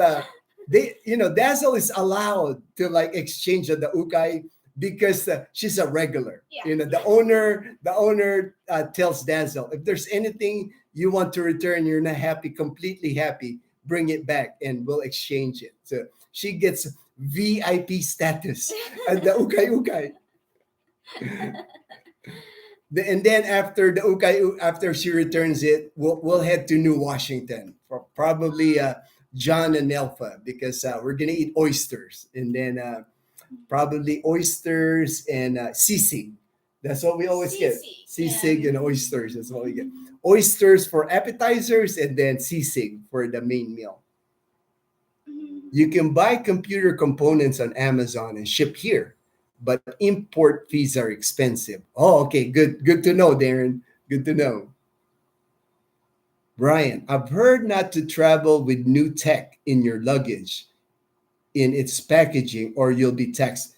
they, Dazzle is allowed to like exchange the ukay because she's a regular. Yeah. The owner tells Dazzle, if there's anything you want to return, you're not happy, completely happy, bring it back and we'll exchange it. So she gets VIP status at the ukay ukay. And then after the ukay, after she returns it, we'll head to New Washington for probably John and Elfa because we're gonna eat oysters, and then probably oysters and sisig. That's what we always get. Sisig, Sisig yeah. and oysters. That's what we get. Oysters for appetizers and then sisig for the main meal. You can buy computer components on Amazon and ship here, but import fees are expensive. Oh, okay, good. Good to know, Darren. Good to know. Brian, I've heard not to travel with new tech in your luggage in its packaging or you'll be taxed.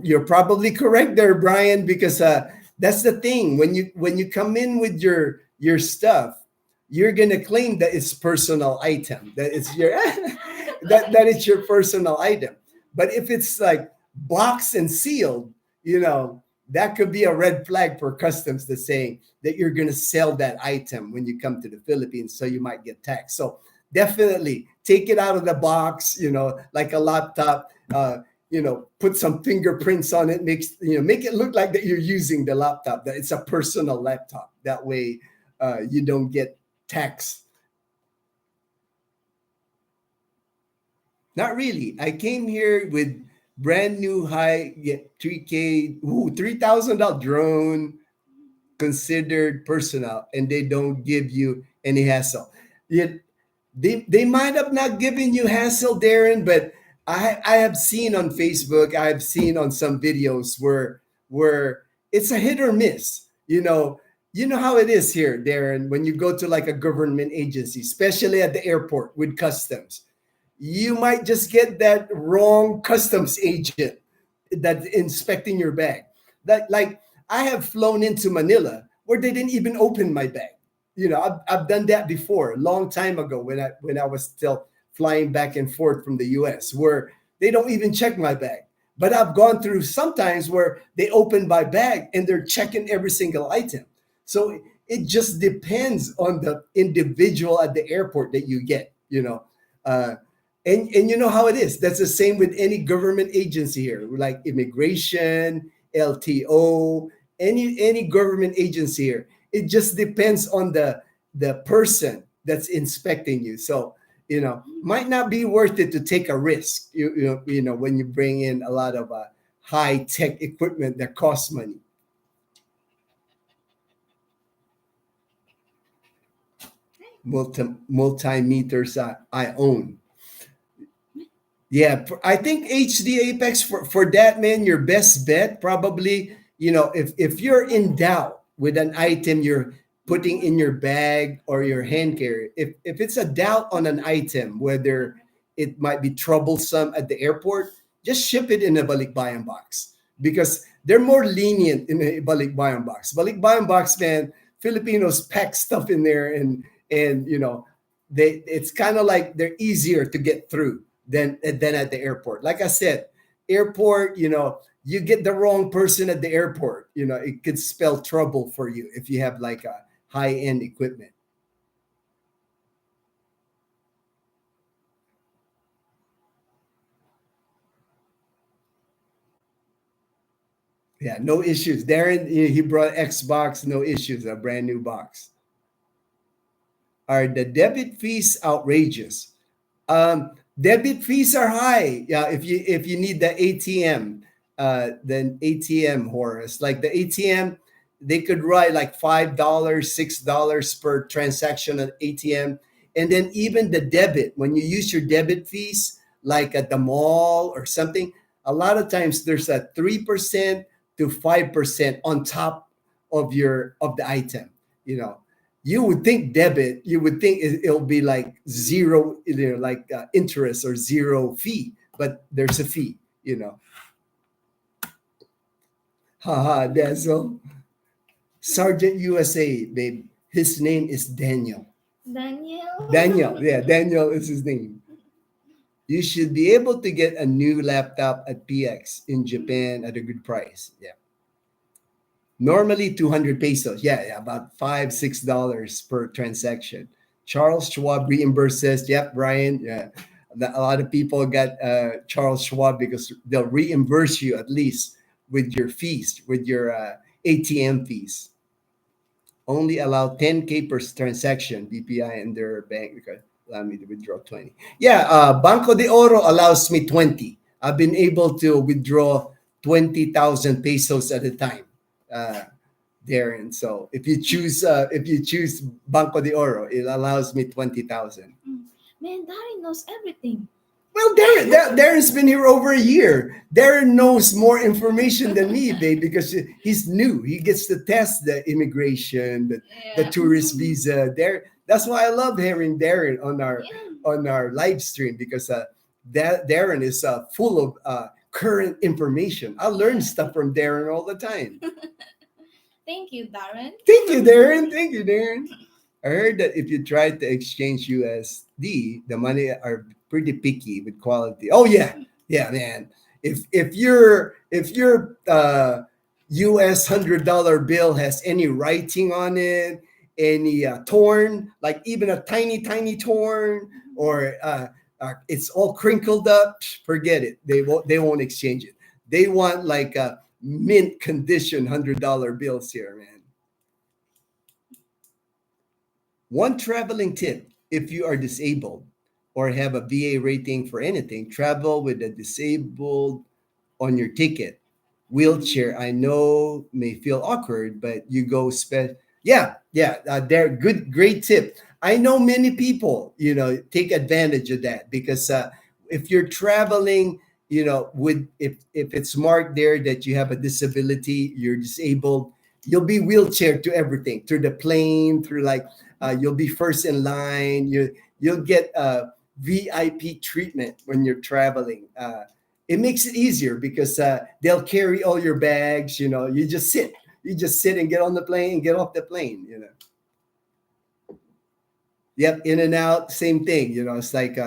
You're probably correct there, Brian, because that's the thing. When you come in with your stuff, you're gonna claim that it's personal item. That it's your that it's your personal item. But if it's like boxed and sealed, that could be a red flag for customs to saying that you're gonna sell that item when you come to the Philippines, so you might get taxed. So definitely take it out of the box, like a laptop. Put some fingerprints on it, make it look like that you're using the laptop, that it's a personal laptop. That way, you don't get taxed. Not really. I came here with brand new high, yeah, 3K, $3,000 drone, considered personal, and they don't give you any hassle. Yet they might have not given you hassle, Darren, but I have seen on Facebook, I have seen on some videos where it's a hit or miss. You know how it is here, Darren, when you go to like a government agency, especially at the airport with customs. You might just get that wrong customs agent that's inspecting your bag. That like I have flown into Manila where they didn't even open my bag. I've done that before a long time ago when I was still flying back and forth from the US, where they don't even check my bag. But I've gone through sometimes where they open my bag and they're checking every single item. So it just depends on the individual at the airport that you get. Uh, and you know how it is. That's the same with any government agency here, like immigration, LTO, any government agency here. It just depends on the person that's inspecting you. So might not be worth it to take a risk. When you bring in a lot of high tech equipment that costs money. Multimeters I own. Yeah, I think HD Apex for that, man, your best bet probably, if you're in doubt with an item you're putting in your bag or your hand carry, if it's a doubt on an item, whether it might be troublesome at the airport, just ship it in a balikbayan box because they're more lenient in a balikbayan box. Balikbayan box, man, Filipinos pack stuff in there and it's kind of like they're easier to get through than at the airport. Like I said, airport, you get the wrong person at the airport, it could spell trouble for you if you have like a high end equipment. Yeah, no issues. Darren, he brought Xbox, no issues, a brand new box. Are the debit fees outrageous? Debit fees are high. Yeah, if you need the ATM. than ATM, Horace. Like the ATM, they could write like $5, $6 per transaction at ATM. And then even the debit, when you use your debit fees, like at the mall or something, a lot of times there's a 3% to 5% on top of the item. You know, you would think debit, you would think it'll be like zero, like interest or zero fee, but there's a fee. You know, haha, Dazzle. Sergeant USA, babe. His name is Daniel. Daniel. Daniel, yeah, Daniel is his name. You should be able to get a new laptop at PX in Japan at a good price. Yeah. Normally 200 pesos. Yeah, yeah, about $5, $6 per transaction. Charles Schwab reimburses. Yep, Brian. Yeah. A lot of people got Charles Schwab because they'll reimburse you at least with your fees, with your ATM fees. Only allow 10K per transaction, BPI and their bank because allow me to withdraw 20. Yeah, Banco de Oro allows me 20. I've been able to withdraw 20,000 pesos at a time, uh, Darren. So if you choose Banco de Oro, it allows me 20,000. Man, Darren knows everything. Well, Darren's been here over a year. Darren knows more information than me, babe, because he's new. He gets to test the immigration, the Yeah. tourist visa. That's why I love hearing Darren Yeah. on our live stream because Darren is full of current information. I learn stuff from Darren all the time. Thank you, Darren. Thank you, Darren. Thank you, Darren. I heard that if you try to exchange USD, the money are pretty picky with quality. Oh yeah, yeah, man. If your US $100 bill has any writing on it, any torn, like even a tiny torn, or it's all crinkled up, forget it. They won't exchange it. They want like a mint condition $100 bills here, man. One traveling tip: if you are disabled or have a VA rating for anything, travel with a disabled on your ticket. Wheelchair, I know may feel awkward, but you go Yeah, yeah, they're good, great tip. I know many people, take advantage of that because if you're traveling, with if it's marked there that you have a disability, you're disabled, you'll be wheelchair to everything, through the plane, through like you'll be first in line. You'll get VIP treatment when you're traveling. It makes it easier because they'll carry all your bags. You just sit and get on the plane and get off the plane. Yep, in and out, same thing. It's like,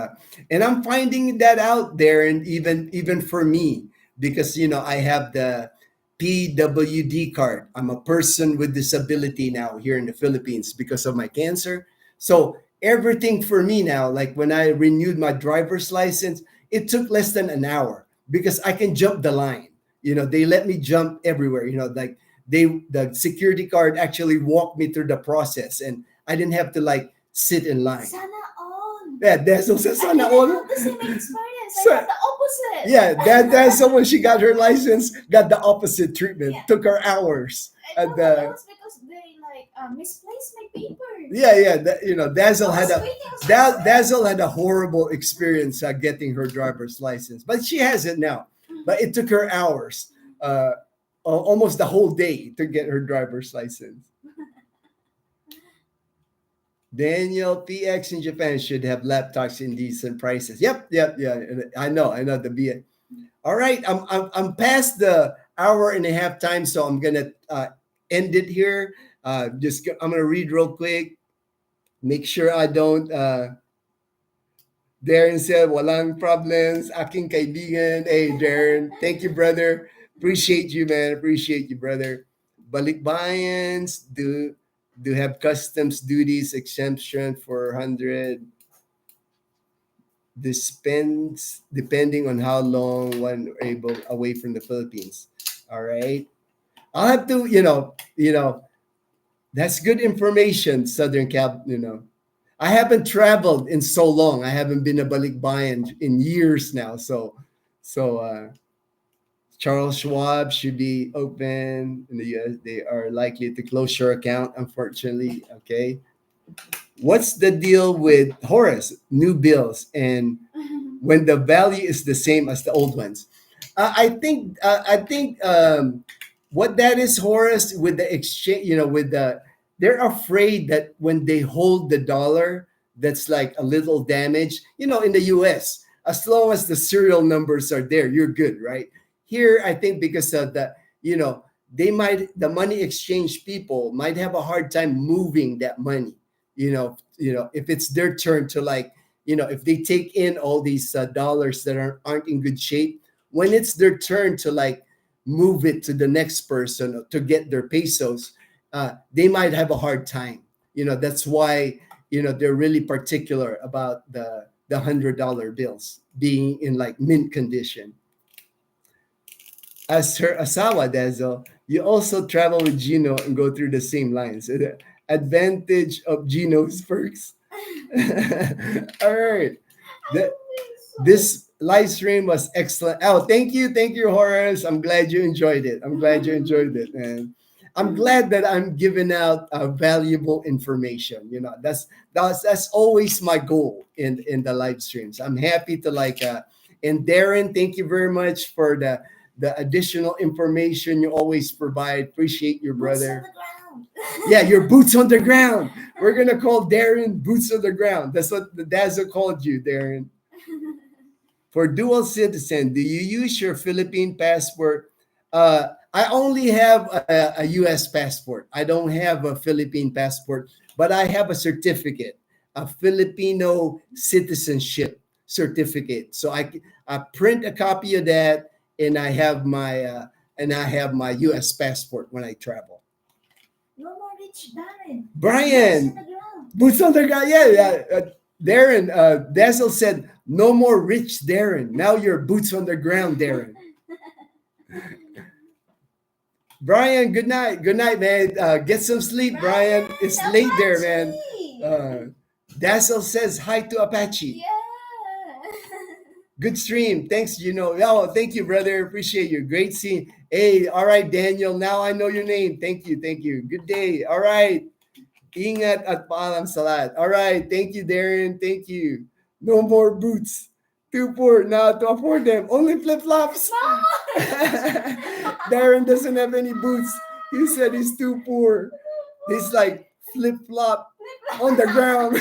and I'm finding that out there, and even for me, because I have the PWD card. I'm a person with disability now here in the Philippines because of my cancer. So everything for me now, like when I renewed my driver's license, it took less than an hour because I can jump the line. They let me jump everywhere. Like the security card actually walked me through the process, and I didn't have to like sit in line. Sana all. Yeah, that's also I sana didn't all. have the same experience. I So- had the opposite. Yeah, that's someone, she got her license, got the opposite treatment. Yeah. Took her hours. I And thought that was because they misplaced my paper. yeah, Dazzle I had was a waiting so Dazzle had a horrible experience getting her driver's license, but she has it now. But it took her hours, almost the whole day to get her driver's license. Daniel, PX in Japan should have laptops in decent prices. Yep, yeah. I know. The B. All right, I'm past the hour and a half time, so I'm gonna end it here. I'm gonna read real quick. Make sure I don't. Darren said, "Walang problems, aking kaibigan." Hey, Darren, thank you, brother. Appreciate you, man. Appreciate you, brother. Balikbayans do have customs duties exemption for 100 dispense depending on how long one able away from the Philippines. All right. I'll have to, that's good information, Southern Cap, I haven't traveled in so long. I haven't been a balikbayan in years now. So Charles Schwab should be open in the US. They are likely to close your account, unfortunately. Okay. What's the deal with Horace? New bills and when the value is the same as the old ones. I think what that is, Horace, with the exchange, with they're afraid that when they hold the dollar, that's like a little damage. In the U.S., as long as the serial numbers are there, you're good, right? Here, I think because of the money exchange people might have a hard time moving that money. If it's their turn to if they take in all these dollars that aren't in good shape, when it's their turn to move it to the next person to get their pesos, they might have a hard time. That's why they're really particular about the $100 bills being in mint condition. As her asawa, Dazzle, you also travel with Gino and go through the same lines. The advantage of Gino's perks. All right. The, this live stream was excellent. Oh, thank you, Horace. I'm glad you enjoyed it. And I'm glad that I'm giving out valuable information. That's always my goal in the live streams. I'm happy to and Darren, thank you very much for the additional information you always provide. Appreciate your brother. Yeah, your boots on the ground. We're gonna call Darren boots on the ground. That's what the Dazzle called you, Darren. For dual citizen, do you use your Philippine passport? I only have a U.S. passport. I don't have a Philippine passport, but I have a certificate, a Filipino citizenship certificate. So I print a copy of that, and I have my U.S. passport when I travel. No more rich Darren. Brian, boots on the ground. Yeah. Darren, Dazzle said, no more rich Darren. Now you're boots on the ground, Darren. Brian, good night. Good night, man. Get some sleep, Brian. It's late there, man. Dazzle says hi to Apache. Yeah. Good stream. Thanks, Oh, thank you, brother. Appreciate you. Great scene. Hey, all right, Daniel. Now I know your name. Thank you. Good day. All right. Ingat at paalam sa lahat. All right. Thank you, Darren. Thank you. No more boots. Too poor now to afford them. Only flip-flops. No. Darren doesn't have any boots. He said he's too poor. He's like flip-flop on the ground.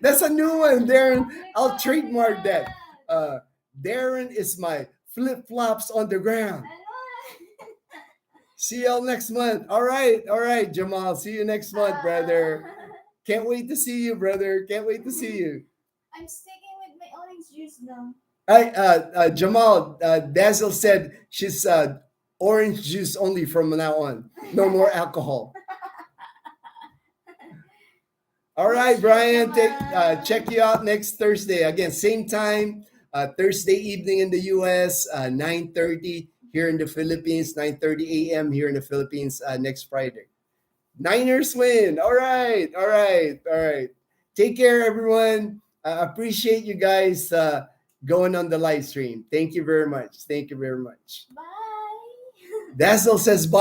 That's a new one, Darren. I'll trademark that. Darren is my flip-flops on the ground. See y'all next month. All right, Jamal. See you next month, brother. Can't wait to see you, brother. Can't wait to see you. I'm sticking with my orange juice now. Hi, Jamal. Dazzle said she's orange juice only from now on. No more alcohol. All right, Brian. Check you out next Thursday. Again, same time. Thursday evening in the U.S. 9:30 here in the Philippines. 9:30 a.m. here in the Philippines next Friday. Niners win. All right. Take care, everyone. Appreciate you guys going on the live stream. Thank you very much. Bye. Dazzle says bye.